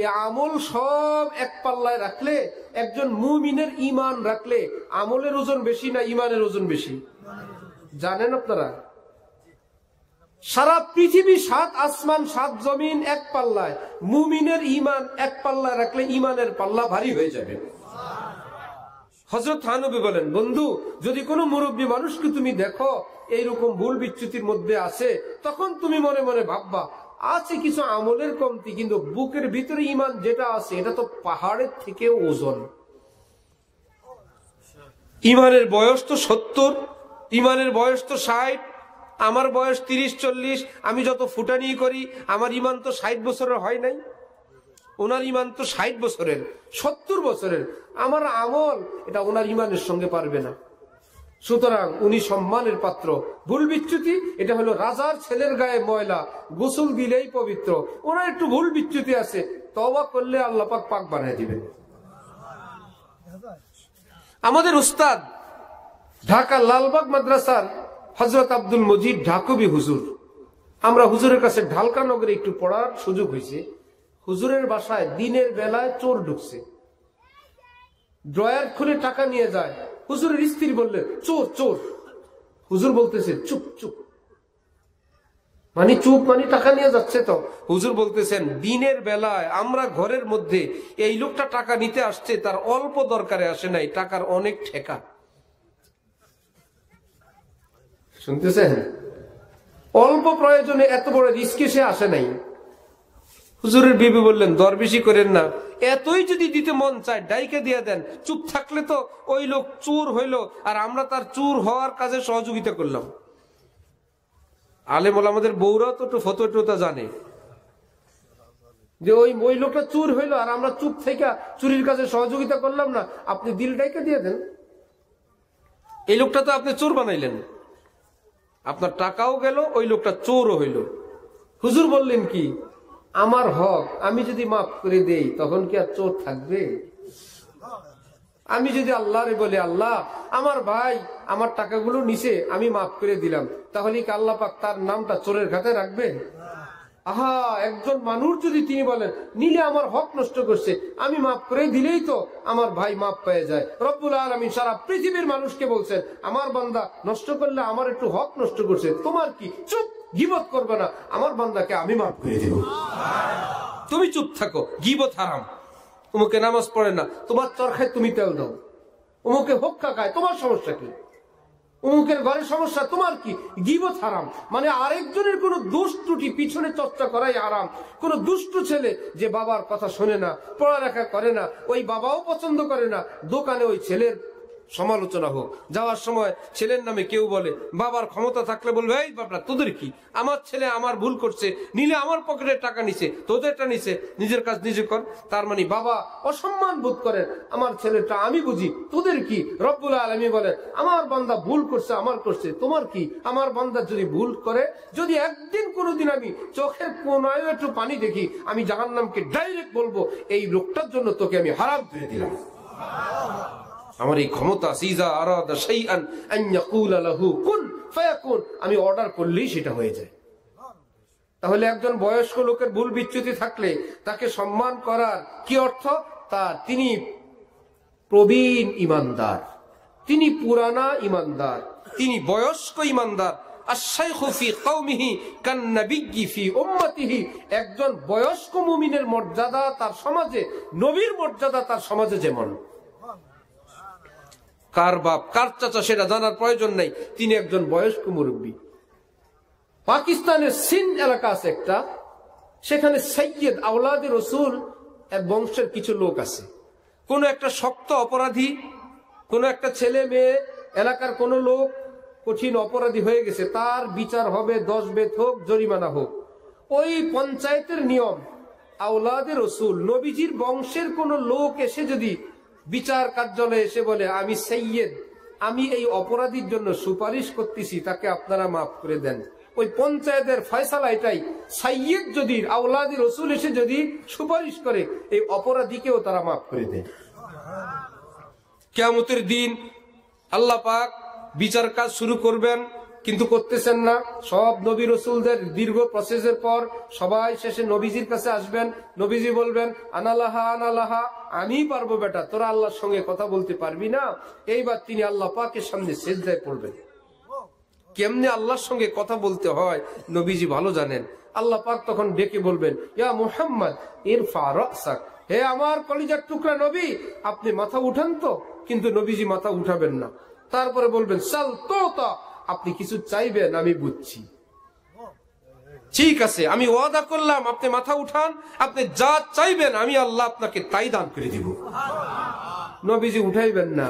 এ আমল সব এক পাল্লায় রাখলে, একজন মুমিনের ঈমান রাখলে আমলের ওজন বেশি না ঈমানের ওজন বেশি? জানেন আপনারা? সারা পৃথিবী 7 আসমান 7 জমিন এক পাল্লায়, মুমিনের ঈমান এক পাল্লায় রাখলে ঈমানের পাল্লা ভারী হয়ে যাবে। হযরত থানভী বলেন বন্ধু, যদি কোনো মুরব্বী মানুষকে তুমি দেখো এইরকম ভুল বিচ্যুতির মধ্যে আছে, তখন তুমি মনে মনে ভাববা আছে কিছু আমলের কমতি, কিন্তু বুকের ভিতরে ঈমান যেটা আছে এটা তো পাহাড়ের থেকে ওজন। ঈমানের বয়স তো 70, ঈমানের বয়স তো 60, আমার বয়স 30-40, আমি যত ফুটানি করি আমার ঈমান তো 60 বছরের হয় নাই, ওনার ঈমান তো 60 বছরের 70 বছরের। আমার আমল এটা ওনার ঈমানের সঙ্গে পারবে না। সুতরাং উনি সম্মানের পাত্র। ভুল বিচ্যুতি এটা হলো রাজার ছেলের গায়ে ময়লা, গোসল দিলেই পবিত্র। ওনার একটু ভুল বিচ্যুতি আছে, তওবা করলে আল্লাহ পাক পাক বানিয়ে দিবেন। আমাদের উস্তাদ ঢাকা লালবাগ মাদ্রাসার হযরত আব্দুল মজিদ ঢাকবি হুজুর, আমরা হুজুরের কাছে ঢালকা নগরে একটু পড়ার সুযোগ হয়েছে। হুজুরের বাসায় দিনের বেলায় চোর ঢুকছে, ড্রয়ার খুলে টাকা নিয়ে যায়। হুজুরের স্ত্রী বললেন চোর চোর, হুজুর বলতেছে চুপ চুপ, মানে চুপ মানে টাকা নিয়ে যাচ্ছে। তো হুজুর বলতেছেন দিনের বেলায় আমরা ঘরের মধ্যে, এই লোকটা টাকা নিতে আসছে, তার অল্প দরকারে আসে নাই, টাকার অনেক ঠেকা। শুনতেছেন? অল্প প্রয়োজনে এত বড় রিস্কে সে আসে নাই। হুজুরের বিবি বললেন, দর বেশি করেন না, এতই যদি দিতে মন চায় ডাইকে দিয়ে দেন, চুপ থাকলে তো ওই লোক চোর হইল আর আমরা তার চোর হওয়ার কাজে সহযোগিতা করলাম। আলেম ওলামাদের বউরাও তো একটু ফতোয়া জানে যে ওই লোকটা চোর হইলো আর আমরা চুপ থেকে চুরির কাজে সহযোগিতা করলাম না, আপনি দিল ডাইকে দিয়ে দেন। এই লোকটা তো আপনি চোর বানাইলেন, আপনার টাকাও গেল, ওই লোকটা চোরও হইল। হুজুর বললেন কি, আমার হক আমি যদি মাফ করে দেই তখন কি আর চোর থাকবে? আমি যদি আল্লাহরে বলি, আল্লাহ আমার ভাই আমার টাকাগুলো নিচে আমি মাফ করে দিলাম, তাহলে কি আল্লাহ পাক তার নামটা চোরের খাতায় রাখবে? আহা, একজন মানুষ যদি তিনি বলেন নিলে আমার হক নষ্ট করছে, আমি মাফ করে দিলেই তো আমার ভাই মাফ পেয়ে যায়। রব্বুল আলামিন সারা পৃথিবীর মানুষকে বলছেন, আমার বান্দা নষ্ট করলে আমার একটু হক নষ্ট করছে, তোমার কি? চুপ, গীবত করবে না, আমার বান্দাকে আমি মাফ করে দিব, তুমি চুপ থাকো, গীবত হারাম। উমুকে নামাজ পড়ে না, তোমার চরখায় তুমি তেল দাও। উমুকে হোক্কা খায়, তোমার সমস্যা কি? উমুকের ঘরে সমস্যা, তোমার কি? গীবত হারাম। মানে আরেকজনের কোন দোষ ত্রুটি পিছনে চর্চা করাই হারাম। কোন দুষ্ট ছেলে যে বাবার কথা শোনে না, পড়ালেখা করে না, ওই বাবাও পছন্দ করে না, দোকানে ওই ছেলের সমালোচনা হোক, যাওয়ার সময় ছেলের নামে কেউ বলে, বাবার ক্ষমতা থাকলে বলবে, এই বাবা তোদের কি, আমার ছেলে আমার ভুল করছে, নিলে আমার পকেটের টাকা নিছে, তোদেরটা নিছে, নিজের কাজ নিজে কর। তার মানে বাবা অসম্মান বোধ করেন, আমার ছেলেটা আমি বুঝি, তোদের কি? রব্বুল আলামিন বলেন, আমার বান্দা ভুল করছে, আমার করছে, তোমার কি? আমার বান্দা যদি ভুল করে, যদি একদিন কোনোদিন আমি চোখের কোনায় একটু পানি দেখি, আমি জাহান্নামকে ডাইরেক্ট বলবো, এই লোকটার জন্য তোকে আমি হারাম করে দিলাম। আমার এই ক্ষমতা, আমি অর্ডার করলেই সেটা হয়ে যায়। তাহলে একজন বয়স্ক লোকের ভুল বিচ্যুতি থাকলে তাকে সম্মান করার কি অর্থ? তিনি প্রবীণ ইমানদার, তিনি পুরানা ইমানদার, তিনি বয়স্ক ইমানদার। একজন বয়স্ক মুমিনের মর্যাদা তার সমাজে, নবীর মর্যাদা তার সমাজে যেমন। কার বাপ কার চাচা সেটা জানার প্রয়োজন নাই, তিনি একজন বয়স্ক মুরব্বী। পাকিস্তানের সিন্ধ এলাকা আছে একটা, সেখানে সৈয়দ আওলাদে রসুল এর বংশের কিছু লোক আছে। কোন একটা শক্ত অপরাধী, কোন একটা ছেলে মেয়ে, এলাকার কোন লোক কঠিন অপরাধী হয়ে গেছে, তার বিচার হবে 10 বেত হোক, জরিমানা হোক। ওই পঞ্চায়েতের নিয়ম, আওলাদে রসুল নবীজির বংশের কোন লোক এসে যদি বিচার কার্যালয়ে এসে বলে, আমি সৈয়দ, আমি এই অপরাধীর জন্য সুপারিশ করতেছি, তাকে আপনারা মাফ করে দেন, ওই পঞ্চায়েতের ফয়সালা এটাই, সৈয়দ যদি আওলাদে রসুল এসে যদি সুপারিশ করে, এই অপরাধীকেও তারা মাফ করে দেয়। কিয়ামতের দিন আল্লাহ পাক বিচার কাজ শুরু করবেন, কিন্তু করতেছেন না। সব নবী রসুলদের দীর্ঘ প্রসেসের পর সবাই শেষে নবীজির কাছে আসবেন। নবীজি বলবেন, আনালাহা আনালাহা, আমি পারবো বেটা, তোরা আল্লাহর সঙ্গে কথা বলতে পারবি না। এইবার তিনি আল্লাহ পাকের সামনে সিজদায় পড়বেন। কেমনে আল্লাহর সঙ্গে কথা বলতে হয় নবীজি ভালো জানেন। আল্লাহ পাক তখন ডেকে বলবেন, ইয়া মুহাম্মদ ইরফা রাসাক, হে আমার কলিজার টুকরা নবী, আপনি মাথা উঠান তো। কিন্তু নবীজি মাথা উঠাবেন না। তারপরে বলবেন, সাল তোতা, আপনি কিছু চাইবেন, আমি বুঝছি, ঠিক আছে, আমি ওয়াদা করলাম, আপনি মাথা উঠান, আপনি যা চাইবেন আমি আল্লাহ আপনাকে তাই দান করে দিব। নবীজি উঠাইবেন না,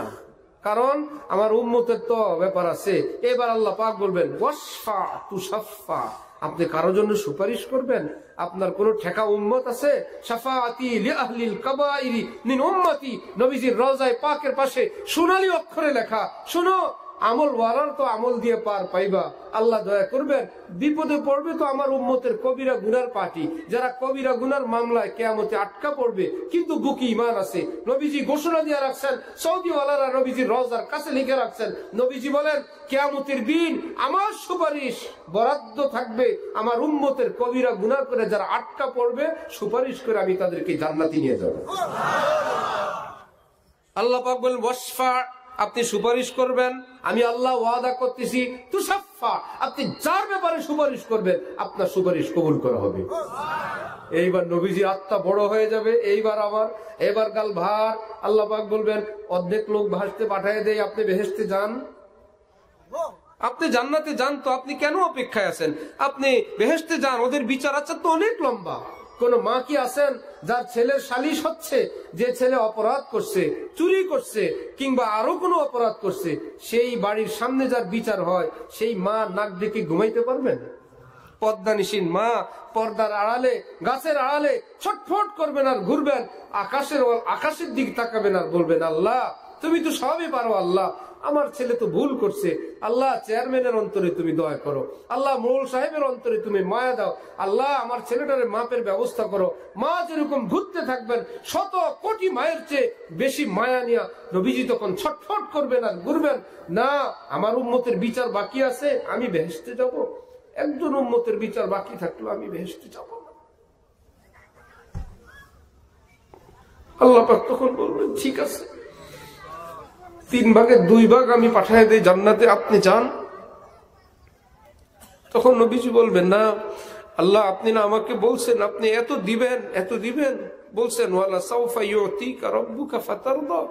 কারণ আমার উম্মতের তো ব্যাপার আছে। এবার আল্লাহ পাক বলবেন, ওয়াসফা তুশাফা, আপনি কারোর জন্য সুপারিশ করবেন? আপনার কোন ঠেকা উম্মত আছে? শাফাআতি লিআহলিল কাবাইরি মিন উম্মতি, নবীজির রওজায়ে পাকের পাশে সোনালী অক্ষরে লেখা। শুনো, আমল ওয়ারার তো আমল দিয়ে পার পাইবা, আল্লাহ দয়া করবেন। বিপদে পড়বে তো আমার উম্মতের কবিরা গুনার পার্টি, যারা কবিরা গুনার মামলায় কিয়ামতে আটকা পড়বে, কিন্তু বুকে ঈমান আছে। নবীজি ঘোষণা দিয়ে রাখছেন, সৌদি ওয়ালারা নবীজির রওজার কাছে লিখে রাখছেন, নবীজি বলেন, কিয়ামতের দিন আমার সুপারিশ বরাদ্দ থাকবে আমার উম্মতের কবিরা গুনাহ করে যারা আটকা পড়বে, সুপারিশ করে আমি তাদেরকে জান্নাতে নিয়ে যাব। আল্লাহ পাক বলেন, ওয়াসফা, আপনি সুপারিশ করবেন, আমি আল্লাহ ওয়াদা করতেছি। তুশাফা, আপনি যার ব্যাপারে সুপারিশ করবেন আপনার সুপারিশ কবুল করা হবে। এইবার নবীজি আত্মা বড় হয়ে যাবে। এবার কাল ভার। আল্লাহ পাক বলবেন, অর্ধেক লোক ভাসতে পাঠিয়ে দেয়, আপনি বেহেশতে যান। আপনি জান্নাতে যান তো আপনি কেন অপেক্ষায় আছেন? আপনি বেহেশতে যান, ওদের বিচার আচার তো অনেক লম্বা। কোন মা কি আছেন যার ছেলের সালিশ হচ্ছে, যে ছেলে অপরাধ করছে, চুরি করছে কিংবা আরো কোনো অপরাধ করছে, সেই বাড়ির সামনে যার বিচার হয়, সেই মা নাক ডেকে ঘুমাইতে পারবেন? পদ্মানিসীন মা পর্দার আড়ালে, গাছের আড়ালে ছটফট করবেন আর ঘুরবেন, আকাশের দিক তাকাবেন আর বলবেন, আল্লাহ তুমি তো সবই পারো, আল্লাহ আমার ছেলে তো ভুল করছে, আল্লাহ চেয়ারম্যানের অন্তরে তুমি দয়া করো, আল্লাহ মোল সাহেবের অন্তরে তুমি মায়া দাও, আল্লাহ আমার ছেলেটারে মাপের ব্যবস্থা করো। মা যেরকম ঘুরতে থাকবেন, শত কোটি মায়ের চেয়ে বেশি মায়া নিয়া নবীজি তখন ছটফট করবেন আর ঘুরবেন, না আমার উম্মতের বিচার বাকি আছে, আমি বেহেশতে যাব, একজন উম্মতের বিচার বাকি থাকলো আমি বেহেশতে যাব না। আল্লাহ পাক তখন বলবেন, ঠিক আছে, 3 ভাগের 2 ভাগ আমি পাঠায় দেই জান্নাতে, আপনি যান। তখন নবীজি বলবেন, না আল্লাহ আপনি না আমাকে বলছেন আপনি এত দিবেন, এত দিবেন, বলছেন ওয়ালা সাউফা ইউতিকা রাব্বুকা ফাতারদা,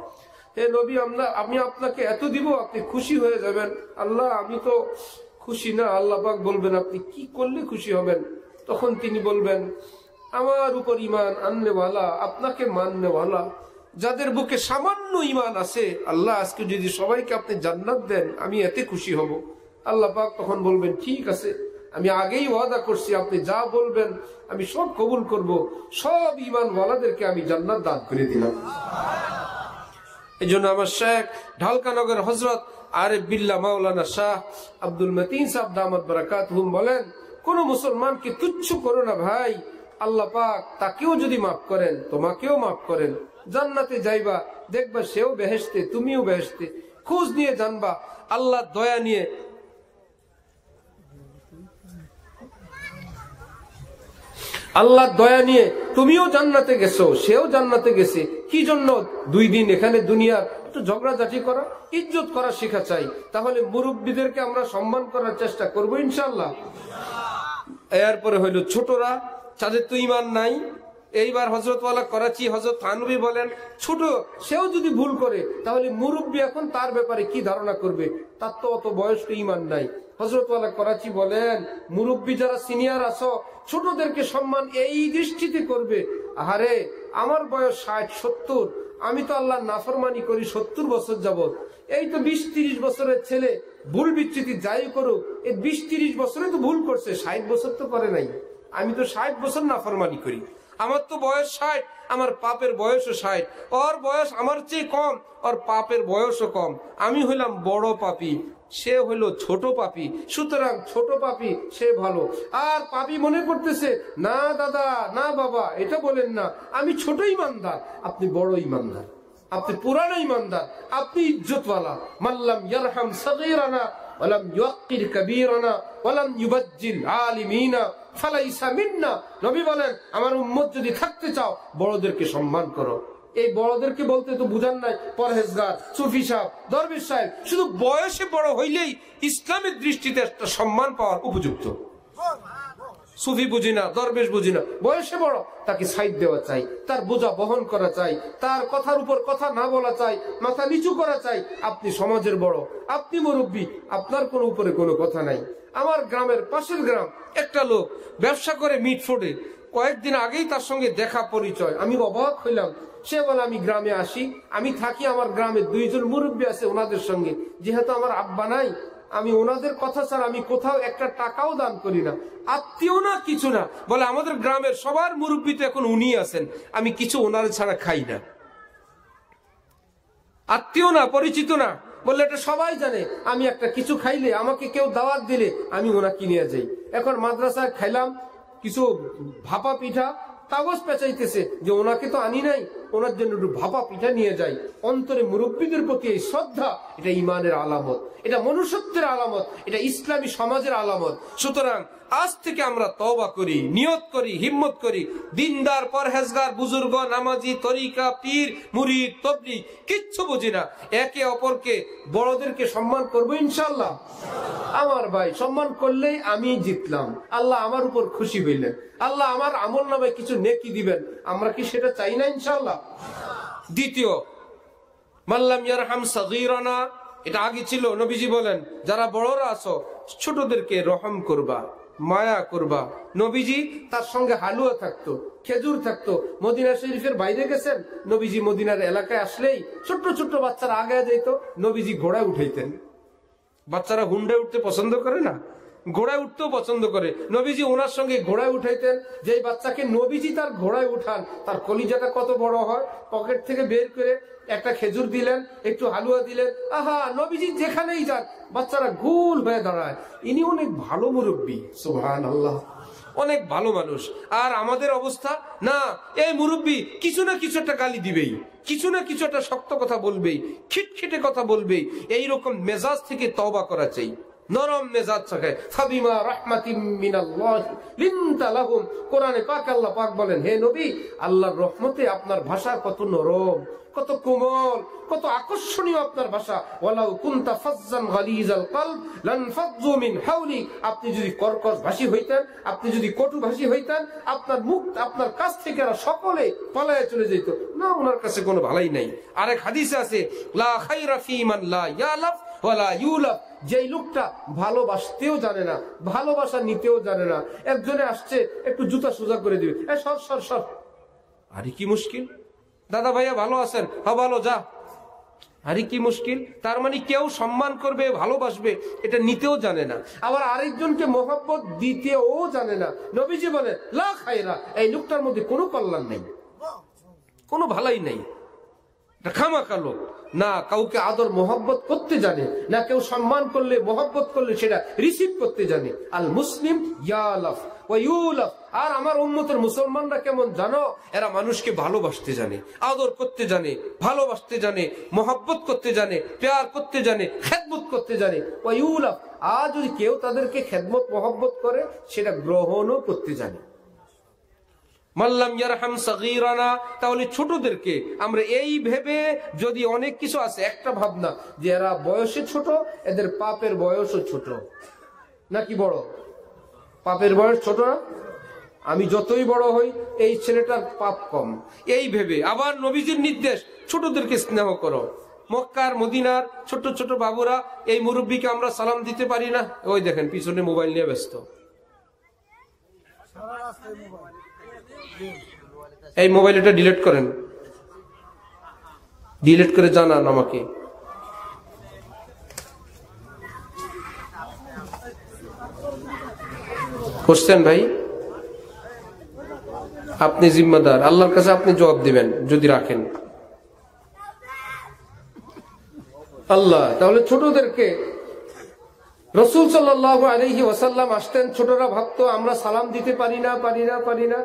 হে নবী আমি আপনাকে এত দিব আপনি খুশি হয়ে যাবেন। আল্লাহ আমি তো খুশি না। আল্লাহ পাক বলবেন, আপনি কি করলে খুশি হবেন? তখন তিনি বলবেন, আমার উপর ঈমান আননেওয়ালা, আপনাকে মাননেওয়ালা, যাদের বুকে সামান্য ঈমান আছে, আল্লাহ আজকে যদি সবাইকে আপনি জান্নাত দেন আমি এতে খুশি হব। আল্লাহ পাক তখন বলবেন, ঠিক আছে, আমি আগেই ওয়াদা করছি, আপনি যা বলবেন আমি সব কবুল করব, সব ঈমানওয়ালাদেরকে আমি জান্নাত দান করে দিলাম। এই জন্য আমার শেখ ঢালকানগর হযরত আরিফ বিল্লাহ মাওলানা শাহ আব্দুল মতিন সাহেব দামাত বারাকাতুহুম বলেন, কোন মুসলমানকে তুচ্ছ করো না ভাই, আল্লাহ পাক তাকেও যদি মাফ করেন তোমাকেও মাফ করেন, জান্নাতে যাইবা, দেখবা সেও বেহেশতে তুমিও বেহেশতে। খোঁজ নিয়ে জানবা, আল্লাহ দয়া নিয়ে তুমিও জান্নাতে গেছো, সেও জান্নাতে গেছে। কি জন্য? 2 দিন এখানে দুনিয়ার একটু ঝগড়াঝাটি করা, ইজ্জত করা শেখা চাই। তাহলে মুরব্বীদেরকে আমরা সম্মান করার চেষ্টা করবো ইনশাআল্লাহ। এরপরে হইল ছোটরা, যাদের তো ঈমান নাই। এইবার হযরতওয়ালা করাচি হযরত থানভী বলেন, ছোট সেও যদি ভুল করে তাহলে মুরব্বী এখন তার ব্যাপারে কি ধারণা করবে, তার তো অত বয়স্ক ঈমান নাই। হযরতওয়ালা করাচি বলেন, মুরব্বী যারা সিনিয়র আছো, ছোটদেরকে সম্মান এই দৃষ্টিতে করবে, আহারে আমার বয়স 60-70, আমি তো আল্লাহর নাফরমানি করি 70 বছর যাবত, এই তো 20-30 বছরের ছেলে ভুল বিচ্যুতি যাই করুক, এই 20-30 বছরে তো ভুল করছে, 60 বছর তো করে নাই। আমি তো 60 বছর নাফরমানি করি, আমার তো বয়স 60, আমার পাপের বয়সও 60, ওর বয়স আমার চেয়ে কম, ওর পাপের বয়সও কম, আমি হইলাম বড় পাপী, সে হইল ছোট পাপী, সুতরাং ছোট পাপী সে ভালো। আর পাপী মনে করতেছে, না দাদা না বাবা এটা বলেন না, আমি ছোট ইমানদার, আপনি বড় ইমানদার, আপনি পুরানো ইমানদার, আপনি ইজ্জতওয়ালা। মাল্লাম ইয়ারহাম সাগীরানা ওয়ালাম ইউক্কির কাবীরানা ওয়ালাম ইউবাজ্জিল আলিমিনা ফালাইসা মিন্না। নবী বলেন, আমার উম্মত যদি থাকতে চাও বড়দেরকে সম্মান করো। এই বড়দেরকে বলতে তো বুঝান নাই পরহেজগার, সুফি সাহেব, দরবেশ সাহেব, শুধু বয়সে বড় হইলেই ইসলামের দৃষ্টিতে একটা সম্মান পাওয়ার উপযুক্ত। সুফি বুঝি না, দরবেশ বুঝি না, বয়সে বড় তাকে সাইড দেওয়া চাই, তার বোঝা বহন করা চাই, তার কথার উপর কথা না বলা চাই, মাথা নিচু করা চাই। আপনি সমাজের বড়, আপনি মুরব্বী, আপনার কোনো উপরে কোনো কথা নাই। আমার গ্রামের পাশের গ্রাম একটা লোক ব্যবসা করে মিটফোর্ডে, কয়েকদিন আগেই তার সঙ্গে দেখা পরিচয়, আমি অবাক হইলাম। সে বলে, আমি গ্রামে আসি, আমি থাকি, আমার গ্রামে 2 জন মুরব্বী আছে, ওনাদের সঙ্গে, যেহেতু আমার আব্বা নাই, আমি ওনাদের কথা ছাড়া আমি কোথাও একটা টাকাও দান করি না, আত্মীয় না কিছু না। বলে, আমাদের গ্রামের সবার মুরব্বী তো এখন উনি আছেন, আমি কিছু ওনার ছাড়া খাই না, আত্মীয় না, পরিচিত না। বললে, এটা সবাই জানে, আমি একটা কিছু খাইলে, আমাকে কেউ দাওয়াত দিলে আমি ওনাকে নিয়ে যাই। এখন মাদ্রাসায় খাইলাম কিছু ভাপা পিঠা, কাগজ পেঁচাইতেছে যে ওনাকে তো আনি নাই, ওনার জন্য একটু ভাপা পিঠা নিয়ে যাই। অন্তরে মুরব্বীদের প্রতি এই শ্রদ্ধা, এটা ইমানের আলামত, এটা মনুষ্যত্বের আলামত, এটা ইসলামী সমাজের আলামত। সুতরাং আজ থেকে আমরা তওবা করি, নিয়ত করি, হিম্মত করি, দিনদার, পরহেজগার, বুজুর্গ, নামাজি, তরিকা, পীর, মুরিদ, তবলিগ কিচ্ছু বুঝি না, একে অপরকে বড়দেরকে সম্মান করবো ইনশাআল্লাহ। আমার ভাই সম্মান করলেই আমি জিতলাম, আল্লাহ আমার উপর খুশি হইলেন, আল্লাহ আমার আমল নামে কিছু নেকি দিবেন। আমরা কি সেটা চাই না ইনশাআল্লাহ? দ্বিতীয়, মাল্লাম ইয়ারহাম সাগীরানা এটা আগে ছিল। নবীজি বলেন যারা বড়রা আছো ছোটদেরকে রহম করবা, মায়া করবা। নবীজি তার সঙ্গে হালুয়া থাকতো, খেজুর থাকতো। মদিনা শরীফের বাইরে গেছেন, নবীজি মদিনার এলাকায় আসলেই ছোট্ট ছোট্ট বাচ্চারা আগে যেত, নবীজি ঘোড়ায় উঠাইতেন। বাচ্চারা হুন্ডায় উঠতে পছন্দ করে না, ঘোড়ায় উঠতেও পছন্দ করে। নবীজি ওনার সঙ্গে ঘোড়ায় উঠাইতেন। যেই বাচ্চাকে নবীজি তার ঘোড়ায় উঠান, তার কলিজাটা কত বড় হয়। পকেট থেকে বের করে একটা খেজুর দিলেন, একটু হালুয়া দিলেন, আহা, নবীজি যেখানেই যান বাচ্চারা গোল হয়ে দাঁড়ায়। ইনি অনেক ভালো মুরব্বী, সুবহানাল্লাহ, অনেক ভালো মানুষ। আর আমাদের অবস্থা, না, এই মুরব্বী কিছু না কিছু একটা গালি দিবেই, কিছু না কিছু একটা শক্ত কথা বলবেই, খিটখিটে কথা বলবেই। এইরকম মেজাজ থেকে তওবা করা চাই, নরম মেজাজ থাকে। ফাবিমা রাহমাতিম মিনাল্লাহি লিনতা লাহুম। কোরআনে পাক আল্লাহ পাক বলেন, হে নবী, আল্লাহর রহমতে আপনার ভাষা কত নরম, কত কোমল, কত আকর্ষণীয় আপনার ভাষা। ওয়ালাউ কুনতা ফাজ্জান গালিজাল কলব লানফাজ্জু মিন হাওলিক। আপনি যদি কর্কশ ভাষী হইতেন, আপনি যদি কটু ভাষী হইতেন, আপনার মুখ, আপনার কাছ থেকে সকলে পালায়ে চলে যেত। না, ওনার কাছে কোনো ভালাই নাই। আরেক হাদিসে আছে, লা খায়রা ফী মান লা ইয়ালাফ ওয়ালা ইউলাফ। যেই লোকটা ভালোবাসতেও জানে না, ভালোবাসা নিতেও জানে না। একজনে আসছে, একটু জুতা সোজা করে দিবে, সর সর সর। আরে কি মুশকিল, দাদা ভাইয়া ভালো আছেন? হ্যাঁ ভালো, যা। আরে কি মুশকিল। তার মানে কেউ সম্মান করবে, ভালোবাসবে, এটা নিতেও জানে না। আবার আরেকজনকে মোহাব্বত দিতেও জানে না। নবীজি বলে লা খায়রা, এই লোকটার মধ্যে কোনো কল্যাণ নেই, কোনো ভালাই নেই, খামাখা লোক। না কাউকে আদর মোহাব্বত করতে জানে, না কেউ সম্মান করলে, মোহাব্বত করলে সেটা রিসিভ করতে জানে। আল মুসলিম ইয়ালাফ ওয়া ইউলাফ। আর আমার উম্মতের মুসলমানরা কেমন জানো? এরা মানুষকে ভালোবাসতে জানে, আদর করতে জানে, ভালোবাসতে জানে, মোহাব্বত করতে জানে, প্যার করতে জানে, খেদমত করতে জানে। ওয়া ইউলাফ। আর যদি কেউ তাদেরকে খেদমত মোহাব্বত করে, সেটা গ্রহণও করতে জানে। মাল্লাম ইয়ারহাম সাগীরানা। তাহলে ছোটদেরকে আমরা এই ভেবে, যদি অনেক কিছু আছে, একটা ভাবনা যে এরা বয়সে ছোট, এদের পাপের বয়সও ছোট, নাকি বড়? পাপের বয়স ছোট না? আমি যতই বড় হই, এই ছেলেটার পাপ কম, এই ভেবে। আবার নবীজির নির্দেশ, ছোটদেরকে স্নেহ করো। মক্কার মদিনার ছোট ছোট বাবুরা, এই মুরব্বীকে আমরা সালাম দিতে পারি না। ওই দেখেন পিছনে মোবাইল নিয়ে ব্যস্ত। এই মোবাইলটা ডিলিট করেন, ডিলিট করে জানান আমাকে। করছেন ভাই? আপনি জিম্মাদার, আল্লাহর কাছে আপনি জবাব দিবেন যদি রাখেন। আল্লাহ, তাহলে ছোটদেরকে, রাসূল সাল্লাল্লাহু আলাইহি ওয়াসাল্লাম আসতেন, ছোটরা ভাবতো আমরা সালাম দিতে পারি না, পারি না, পারি না,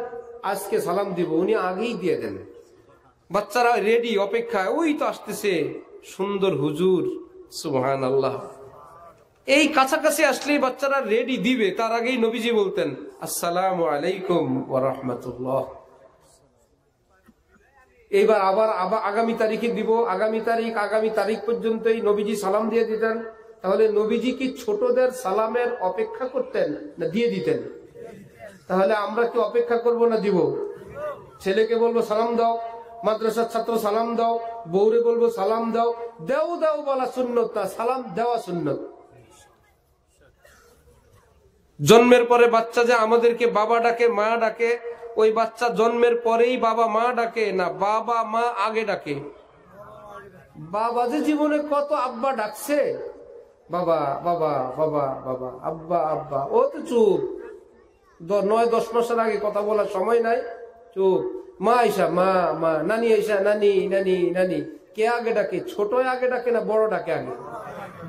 আজকে সালাম দিব। উনি আগেই দিয়ে দেন। বাচ্চারা রেডি, অপেক্ষায়, ওই তো আসতেছে সুন্দর হুজুর, সুবহানাল্লাহ। এই কাছাকাছি আসলেই বাচ্চারা রেডি দিবে, তার আগেই নবীজি বলতেন আসসালামু আলাইকুম ওয়া রাহমাতুল্লাহ। এইবার আবার আগামী তারিখে দিব, আগামী তারিখ পর্যন্তই নবীজি সালাম দিয়ে দিতেন। তাহলে নবীজি কি ছোটদের সালামের অপেক্ষা করতেন না দিয়ে দিতেন? তাহলে আমরা কি অপেক্ষা করব না দিব? ছেলেকে বলবো সালাম দাও, মাদ্রাসার ছাত্র সালাম দাও, বউরে বলবো সালাম দাও। দেও দাও বলা সুন্নত না, সালাম দেওয়া সুন্নত। জন্মের পরে বাচ্চা যে আমাদেরকে বাবা ডাকে, মা ডাকে, ওই বাচ্চা জন্মের পরেই বাবা মা ডাকে না বাবা মা আগে ডাকে? বাবা যে জীবনে কত আব্বা ডাকছে, বাবা বাবা বাবা বাবা, আব্বা আব্বা। ও তো চুপ, 9-10 মাসের আগে কথা বলার সময় নাই, চুপ। মা আইসা মা মা, নানি আইসা নানি নানি নানি। কে আগে ডাকে? ছোট আগে ডাকে না বড় ডাকে আগে?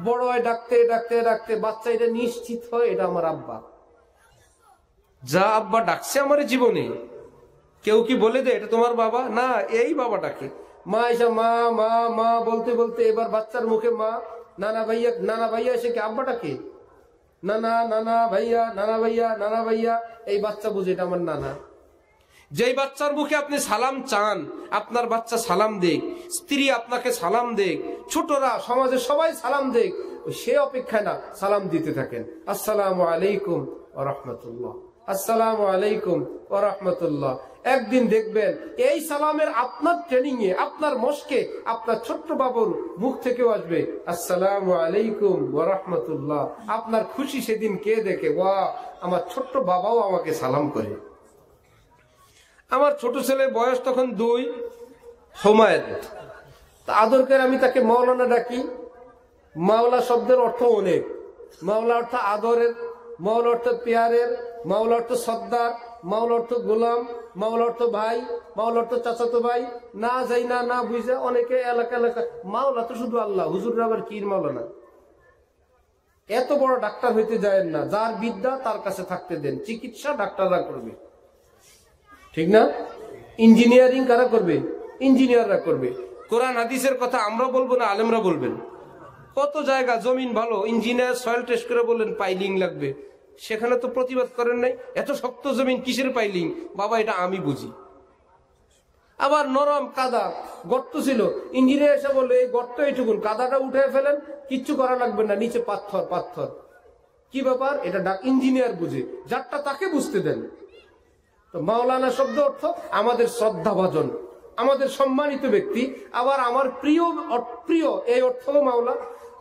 বড় ডাকতে ডাকতে ডাকতে বাচ্চা এটা নিশ্চিত হয় এটা আমার আব্বা। যা আব্বা ডাকছে আমার জীবনে, কেউ কি বলে দে এটা তোমার বাবা? না, এই বাবা ডাকে। মা আইসা মা মা মা বলতে বলতে এবার বাচ্চার মুখে মা। নানা ভাইয়া, নানা ভাইয়া এসে কি আব্বা ডাকে? নানা নানা ভাইয়া, নানা ভাইয়া, নানা ভাইয়া। এই বাচ্চা বুঝে এটা আমার নানা। যেই বাচ্চার মুখে আপনি সালাম চান, আপনার বাচ্চা সালাম দেখ, স্ত্রী আপনাকে সালাম দেখ, ছোটরা সমাজে সবাই সালাম দেখ, সে অপেক্ষায় না সালাম দিতে থাকেন। আসসালামু আলাইকুম ওয়া রাহমাতুল্লাহ, আসসালামু আলাইকুম ওয়া রাহমাতুল্লাহ। একদিন দেখবেন এই সালামের আপনার ট্রেনিং এ, আপনার মস্কে, আপনার ছোট্ট বাবুর মুখ থেকেও আসবে আসসালামু আলাইকুম ওয়া রাহমাতুল্লাহ। আপনার খুশি সেদিন কে দেখে, ওয়া আমার ছোট্ট বাবাও আমাকে সালাম করে। আমার ছোট ছেলে বয়স তখন 2, হুমায়ুন। আদর করে আমি তাকে মাওলানা ডাকি। মাওলা শব্দের অর্থ অনেক। মাওলা অর্থ আদরের, মাওলা অর্থ পেয়ারের, মাওলা অর্থ সর্দার, মাওলা অর্থ গোলাম, মাওলা অর্থ ভাই, মাওলা অর্থ চাচাতো ভাই। না যাই না বুঝে অনেকে এলাকা মাওলা তো শুধু আল্লাহ, হুজুররা আবার কি মাওলানা। এত বড় ডাক্তার হইতে যায় না, যার বিদ্যা তার কাছে থাকতে দেন। চিকিৎসা ডাক্তাররা করবে, ঠিক না? ইঞ্জিনিয়ারিং কারা করবে? ইঞ্জিনিয়াররা করবে। কোরআন হাদিসের কথা আমরা বলবো না, আলেমরা বলবেন। কত জায়গা জমিন ভালো, ইঞ্জিনিয়ার সয়েল টেস্ট করে বললেন পাইলিং লাগবে, সেখানে তো প্রতিবাদ করেন নাই। এত শক্ত জমিন কিসের পাইলিং? বাবা এটা আমি বুঝি। আবার নরম কাদা গর্ত ছিল, ইঞ্জিনিয়ার এসে বললো এই গর্ত এইটুকুন, কাদাটা উঠে ফেলেন, কিচ্ছু করা লাগবে না, নিচে পাথর। কি ব্যাপার? এটা ইঞ্জিনিয়ার বুঝে, যারটা তাকে বুঝতে দেন। তো মাওলানা শব্দ অর্থ আমাদের শ্রদ্ধাভাজন, আমাদের সম্মানিত ব্যক্তি। আবার আমার প্রিয় এই অর্থ মাওলা।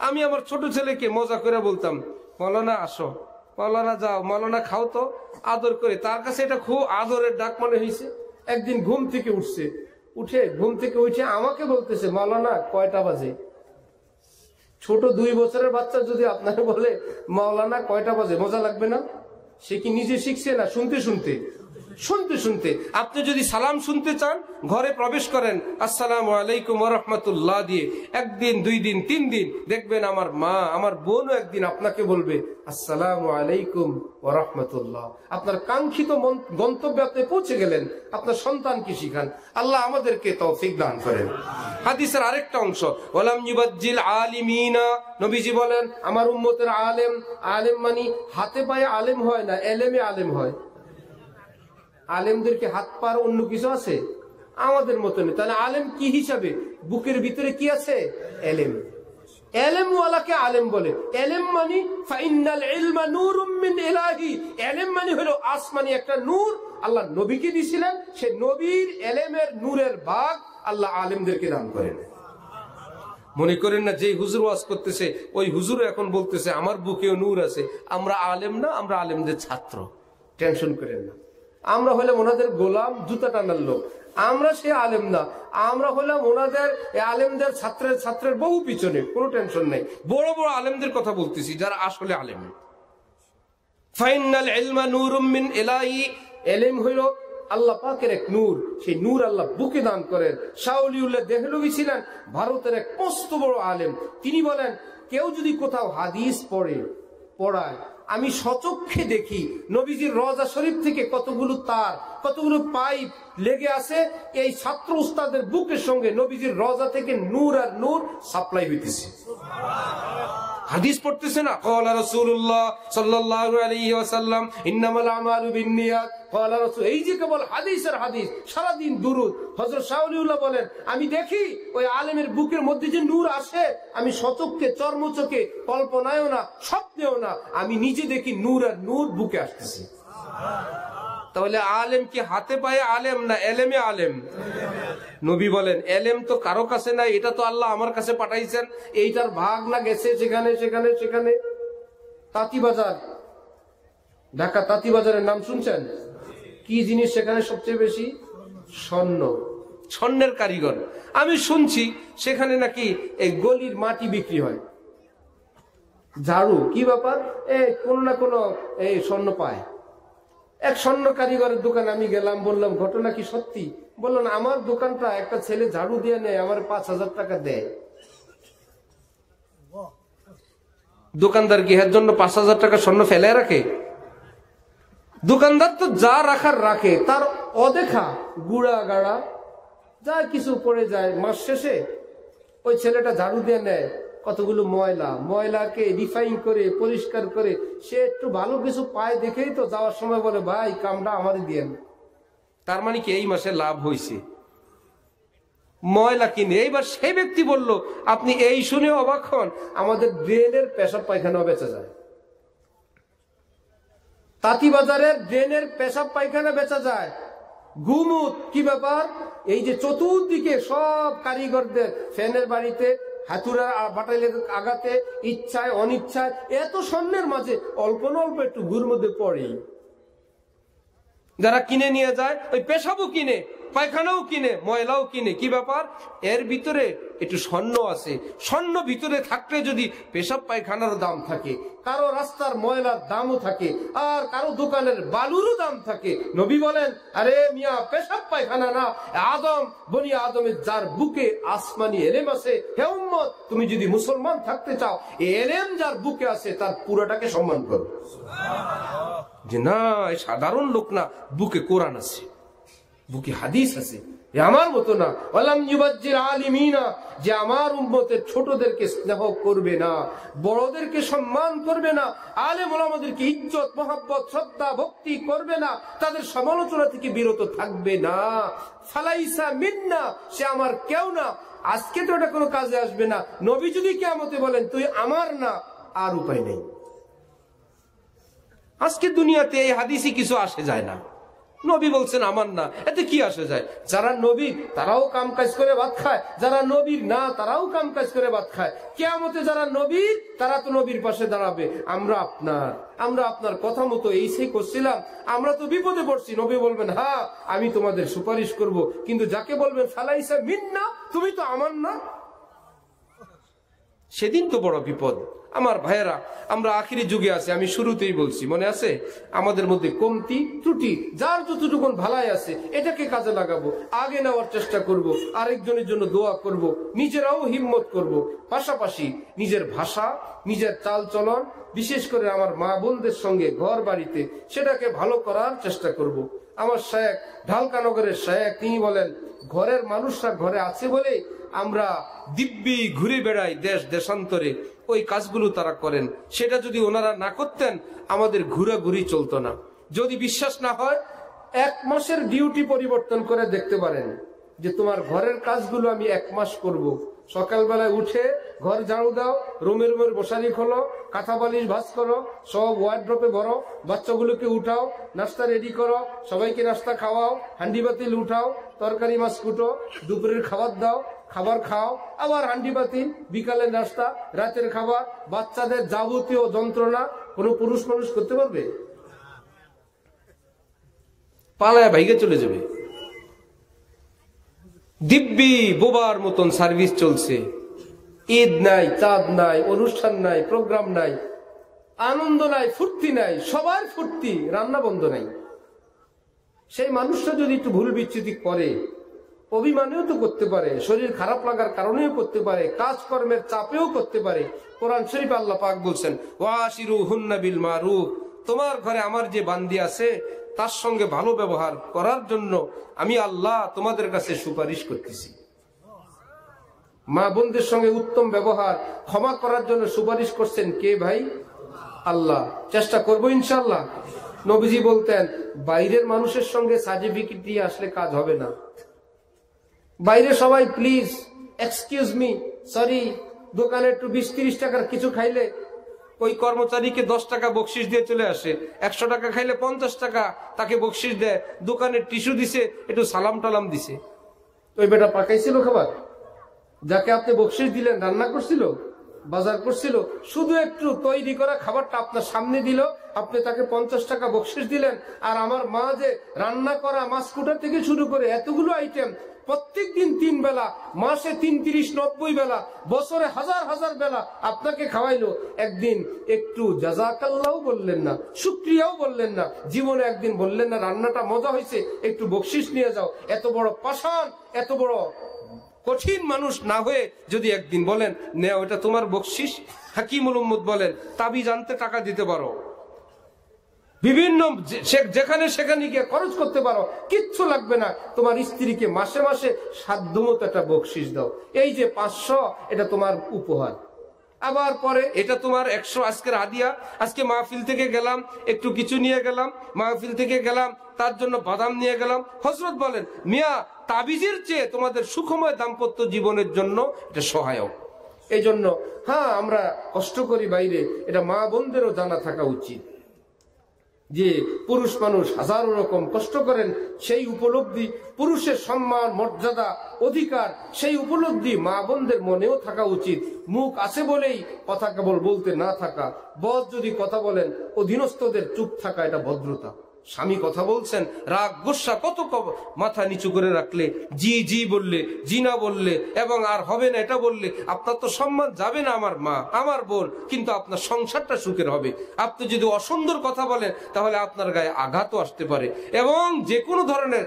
আমি আমার ছোট ছেলেকে মজা করে বলতাম, মাওলানা আসো, মাওলানা যাও, মাওলানা খাও তো, আদর করে। তার কাছে এটা খুব আদরের ডাক মনে হয়েছে। একদিন ঘুম থেকে উঠে আমাকে বলতেছে, মাওলানা কয়টা বাজে? ছোট 2 বছরের বাচ্চা যদি আপনাকে বলে মাওলানা কয়টা বাজে, মজা লাগবে না? সে কি নিজে শিখছে না শুনতে শুনতে? আপনি যদি সালাম শুনতে চান, ঘরে প্রবেশ করেন আসসালামু আলাইকুম ওয়া রাহমাতুল্লাহ দিয়ে। 1 দিন 2 দিন 3 দিন দেখবেন আমার মা, আমার বোনও একদিন আপনাকে বলবে আসসালামু আলাইকুম ওয়া রাহমাতুল্লাহ। আপনার কাঙ্ক্ষিত গন্তব্যে আপনি পৌঁছে গেলেন। আপনার সন্তানকে শিখান। আল্লাহ আমাদেরকে তৌফিক দান করেন। হাদিসের আরেকটা অংশ, ওয়ালাম ইউবাজ্জিল আলিমিনা, নবীজি বলেন আমার উম্মতের আলেম মানে হাতে পায়ে আলেম হয় না, এলেমে আলেম হয়। আলেমদেরকে হাত পার অন্য কিছু আছে? আমাদের মতো নেই। তাহলে আলেম কি হিসাবে? বুকের ভিতরে কি আছে? এলেম। এলেমওয়ালাকে আলেম বলে। এলেম মানে ফাইন্নাল ইলমা নূরুম মিন ইলাহি। এলেম মানে হলো আসমানি একটা নূর আল্লাহ নবীকে দিয়েছিলেন। সে নবীর এলেমের নূরের ভাগ আল্লাহ আলেমদেরকে দান করেন। মনে করেন না যে হুজুর ওয়াজ করতেছে ওই হুজুর এখন বলতেছে আমার বুকেও নূর আছে। আমরা আলেম না, আমরা আলেমদের ছাত্র। টেনশন করেন না। আমরা হলাম ওনাদের গোলাম, জুতা টানার লোক। আমরা সে আলেম না, আমরা হলাম ওনাদের আলেমদের ছাত্রের বহু পিছনে। কোনো টেনশন নাই। বড় বড় আলেমদের কথা বলতেছি যারা আসলে আলেম। ফাইনাল ইলমা নূরুম মিন ইলাহি। এলেম হইল আল্লাহ পাকের এক নূর। সেই নূর আল্লাহ বুকে দান করেন। শাহ ওলিউল্লাহ দেহলভী ছিলেন ভারতের এক মস্ত বড় আলেম। তিনি বলেন কেউ যদি কোথাও হাদিস পড়ায়, আমি সচক্ষে দেখি নবীজির রওজা শরীফ থেকে কতগুলো তার, কতগুলো পাইপ লেগে আছে এই ছাত্র উস্তাদের বুকের সঙ্গে। নবীজির রওজা থেকে নূর আর নূর সাপ্লাই হইতেছে। হাদিস পড়তেছে না, ক্বালা রাসূলুল্লাহ সাল্লাল্লাহু আলাইহি ওয়াসাল্লাম ইন্নামাল আমালু বিন্নিয়াত, ক্বালা রাসূল। এই যে কেবল হাদিসের হাদিস, সারা দিন দুরূদ। হযরত শাহ ওলিউল্লাহ বলেন আমি দেখি ওই আলেমের বুকের মধ্যে যে নূর আসে, আমি সচক্ষে, চর্মচোখে, কল্পনায়ও না, স্বপ্নেও না, আমি নিজে দেখি নূর আর নূর বুকে আসতেছে। তাহলে আলেম কি হাতে পায়ে আলেম না এলেমে আলেম? নবী বলেন এলেম তো কারো কাছে নাই, এটা তো আল্লাহ আমার কাছে পাঠাইছেন। এইটার ভাগ না গেছে সেখানে। তাঁতিবাজার, ঢাকা তাঁতিবাজারের নাম শুনছেন? কি জিনিস সেখানে সবচেয়ে বেশি? স্বর্ণের কারিগর। আমি শুনছি সেখানে নাকি এই গলির মাটি বিক্রি হয়, ঝাড়ু। কি ব্যাপার? কোনো না কোনো এই স্বর্ণ পায়। এক স্বর্ণ কারিগরের দোকানে আমি গেলাম, বললাম ঘটনা কি সত্যি? বললেন আমার দোকানটা একটা ছেলে ঝাড়ু দিয়ে নেয়, আমার 5,000 টাকা দেয়। দোকানদার কি এর জন্য 5,000 টাকা স্বর্ণ ফেলে রাখে? দোকানদার তো যা রাখার রাখে, তার অদেখা গুড়া গাড়া যা কিছু পড়ে যায়। মাস শেষে ওই ছেলেটা ঝাড়ু দিয়ে নেয় কতগুলো ময়লাকে রিফাইন করে পরিষ্কার করে সে একটু ভালো কিছু পায় দেখেই তো যাওয়ার সময় বলে ভাই কামটা আমারই দিয়েন। তার মানে কি এই মাসে লাভ হয়েছে, ময়লা কিনে। এইবার সেই ব্যক্তি বলল আপনি এই শুনে অবাক হন, আমাদের ড্রেনের পেশাব পায়খানা বেঁচে যায়। তাঁতিবাজারের ড্রেনের পেশাব পায়খানা বেচা যায়। গুমুত কি ব্যাপার? এই যে চতুর্দিকে সব কারিগরদের ফ্যানের বাড়িতে হাতুড়া বাটাইলের আঘাতে ইচ্ছায় অনিচ্ছায় এত স্বর্ণের মাঝে অল্প না অল্প একটু গুর মধ্যে পড়ে। যারা কিনে নিয়ে যায় ওই পেশাবও কিনে, পায়খানাও কিনে, ময়লাও কিনে। কি ব্যাপার? এর ভিতরে একটু স্বর্ণ আছে। স্বর্ণ ভিতরে থাকলে যদি পেশাব পায়খানার দাম থাকে, কারো রাস্তার ময়লার দামও থাকে, আর কারো দোকানের বালুরও দাম থাকে, নবী বলেন আরে মিয়া পেশাব পায়খানা না, আদম বনি আদমের যার বুকে আসমানি এলেম আছে, হে উম্মত তুমি যদি মুসলমান থাকতে চাও এলেম যার বুকে আছে তার পুরোটাকে সম্মান করো। যে না সাধারণ লোক না, বুকে কোরআন আছে, বুকে হাদিস আছে, আমার মতো না। ওয়ালাম ইউবাজ্জির আলিমিনা, যে আমার উম্মতের ছোটদেরকে স্নেহ করবে না, বড়দেরকে সম্মান করবে না, আলেম ওলামাদেরকে ইজ্জত মহব্বত শ্রদ্ধা ভক্তি করবে না, তাদের সমালোচনা থেকে বিরত থাকবে না, ফালাইসা মিন্না, সে আমার কেউ না। আজকে তো এটা কোনো কাজে আসবে না। নবী যদি কিয়ামতে বলেন তুই আমার না, আর উপায় নেই। আজকে দুনিয়াতে এই হাদিসই কিছু আসে যায় না। নবী বলছেন আমার না, এতে কি আসে যায়? যারা নবী তারাও কাম কাজ করে ভাত খায়, যারা নবীর না তারাও কাম কাজ করে ভাত খায়। কিয়ামতে যারা নবীর তারা তো নবীর পাশে দাঁড়াবে। আমরা আপনার কথা মতো এই সেই করছিলাম, আমরা তো বিপদে পড়ছি। নবী বলবেন হ্যাঁ আমি তোমাদের সুপারিশ করব, কিন্তু যাকে বলবেন ফালাইসা মিন্না, তুমি তো আমার না, সেদিন তো বড় বিপদ। আমার ভাইয়েরা, আমরা আখিরি যুগে আছি। আমি শুরুতেই বলছি, মনে আছে? আমাদের মধ্যে কমতি ত্রুটি যার যতটুকুন ভালাই আছে এটাকে কাজে লাগাবো, আগে নেওয়ার চেষ্টা করব, আরেকজনের জন্য দোয়া করব, নিজেরাও হিম্মত করব, পাশাপাশি নিজের ভাষা, নিজের চাল চলন, বিশেষ করে আমার মা বোনদের সঙ্গে ঘর বাড়িতে সেটাকে ভালো করার চেষ্টা করব। আমার শায়েখ, ঢালকানগরের শায়েখ, তিনি বলেন ঘরের মানুষরা ঘরে আছে বলে আমরা দিব্যি ঘুরে বেড়াই দেশ দেশান্তরে। ওই কাজগুলো তারা করেন, সেটা যদি ওনারা না করতেন আমাদের ঘুরাঘুরি চলতো না। যদি বিশ্বাস না হয় 1 মাসের ডিউটি পরিবর্তন করে দেখতে পারেন যে তোমার ঘরের কাজগুলো আমি 1 মাস করব। সকালবেলায় উঠে ঘর ঝাড়ু দাও, রুমের মশারি খোলো, কাঁথা বালিশ ভাঁজ করো, সব ওয়ার্ড্রপে ভরো, বাচ্চাগুলোকে উঠাও, নাস্তা রেডি করো, সবাইকে নাস্তা খাওয়াও, হান্ডি বাতিল উঠাও, তরকারি মাছ কুটো, দুপুরের খাবার দাও, খাবার খাও, আবার হান্ডি বাতিল, বিকালের নাস্তা, রাতের খাবার, বাচ্চাদের যাবতীয় যন্ত্রণা কোনো পুরুষ মানুষ করতে পারবে? পালায় ভাইগে চলে যাবে। দিব্যি বোবার মতন সার্ভিস চলছে। ঈদ নাই, চাঁদ নাই, অনুষ্ঠান নাই, প্রোগ্রাম নাই, আনন্দ নাই, ফুর্তি নাই, সবার ফুর্তি, রান্না বন্ধ নাই। সেই মানুষটা যদি একটু ভুল বিচ্যুতি করে, অভিমানেও তো করতে পারে, শরীর খারাপ লাগার কারণেও করতে পারে, কাজকর্মের চাপেও করতে পারে। কোরআন শরীফে আল্লাহ পাক বলছেন ওয়াশিরুহুন্না বিল মারুফ, তোমার ঘরে আমার যে বান্দি আছে তার সঙ্গে ভালো ব্যবহার করার জন্য আমি আল্লাহ তোমাদের কাছে সুপারিশ করতেছি। মা বোনদের সঙ্গে উত্তম ব্যবহার, ক্ষমা করার জন্য সুপারিশ করছেন কে ভাই? আল্লাহ। চেষ্টা করবো ইনশাআল্লাহ। নবীজি বলতেন বাইরের মানুষের সঙ্গে সার্টিফিকেট দিয়ে আসলে কাজ হবে না। বাইরে সবাই প্লিজ, এক্সকিউজ মি, সরি, দোকানে একটু 20-30 টাকার কিছু খাইলে ওই কর্মচারীকে 10 টাকা বকশিস দিয়ে চলে আসে, 100 টাকা খাইলে 50 টাকা তাকে বকশিস দেয়, দোকানের টিস্যু দিছে, একটু সালাম টালাম দিছে। ওই বেটা পাকাইছিল খাবার, যাকে আপনি বকশিস দিলেন রান্না করছিল, বাজার করছিল, শুধু একটু তৈরি করা খাবারটা আপনার সামনে দিল, আপনি তাকে 50 টাকা বকশিস দিলেন। আর আমার মা যে রান্না করা মাছ কুটা থেকে শুরু করে এতগুলো আইটেম প্রত্যেক দিন 3 বেলা, মাসে 330-90 বেলা, বছরে হাজার হাজার বেলা আপনাকে খাওয়াইলো, একদিন একটু জাযাকাল্লাহ বললেন না, শুকরিয়াও বললেন না, জীবনে একদিন বললেন না রান্নাটা মজা হয়েছে, একটু বকশিস নিয়ে যাও। এত বড় পাষাণ, এত বড় কঠিন মানুষ না হয়ে যদি একদিন বলেন নে ওটা তোমার বকশিস। হাকিমুল উম্মত বলেন তাবিজ আনতে টাকা দিতে পারো, বিভিন্ন যেখানে সেখানে গিয়ে খরচ করতে পারো, কিচ্ছু লাগবে না, তোমার স্ত্রীকে মাসে মাসে সাধ্যমতো একটা বকশিস দাও, এই যে 500 এটা তোমার উপহার। আবার পরে এটা তোমার 100 আজকের হাদিয়া, আজকে মাহফিল থেকে গেলাম একটু কিছু নিয়ে গেলাম, মাহফিল থেকে গেলাম তার জন্য বাদাম নিয়ে গেলাম। হযরত বলেন মিয়া তাবিজের চেয়ে তোমাদের সুখময় দাম্পত্য জীবনের জন্য এটা সহায়ক। এই জন্য হ্যাঁ আমরা কষ্ট করি বাইরে, এটা মা বোনদেরও জানা থাকা উচিত। যে পুরুষ মানুষ হাজারো রকম কষ্ট করেন, সেই উপলব্ধি, পুরুষের সম্মান, মর্যাদা, অধিকার, সেই উপলব্ধি মা বোনদের মনেও থাকা উচিত। মুখ আছে বলেই কথা কেবল বলতে না থাকা। বস যদি কথা বলেন, অধীনস্থদের চুপ থাকা, এটা ভদ্রতা। স্বামী কথা বলছেন, রাগ গুসা কত মাথা নিচু করে রাখলে, জি জি বললে, জি না বললে, এবং আর হবে না এটা বললে আপনার তো সম্মান যাবে না, আমার মা, আমার বোন, কিন্তু আপনার সংসারটা সুখের হবে। আপনি যদি অসুন্দর কথা বলেন তাহলে আপনার গায়ে আঘাতও আসতে পারে এবং যে কোনো ধরনের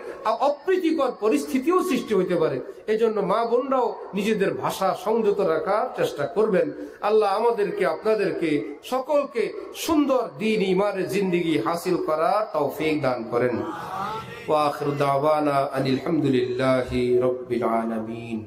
অপ্রীতিকর পরিস্থিতিও সৃষ্টি হইতে পারে। এই জন্য মা বোনরাও নিজেদের ভাষা সংযত রাখার চেষ্টা করবেন। আল্লাহ আমাদেরকে, আপনাদেরকে, সকলকে সুন্দর দ্বীন ঈমানের জিন্দেগি হাসিল করার তৌফিক দান করেন। ওয়া আখিরু দাওয়ানা আনিল হামদুলিল্লাহি রাব্বিল আলামিন।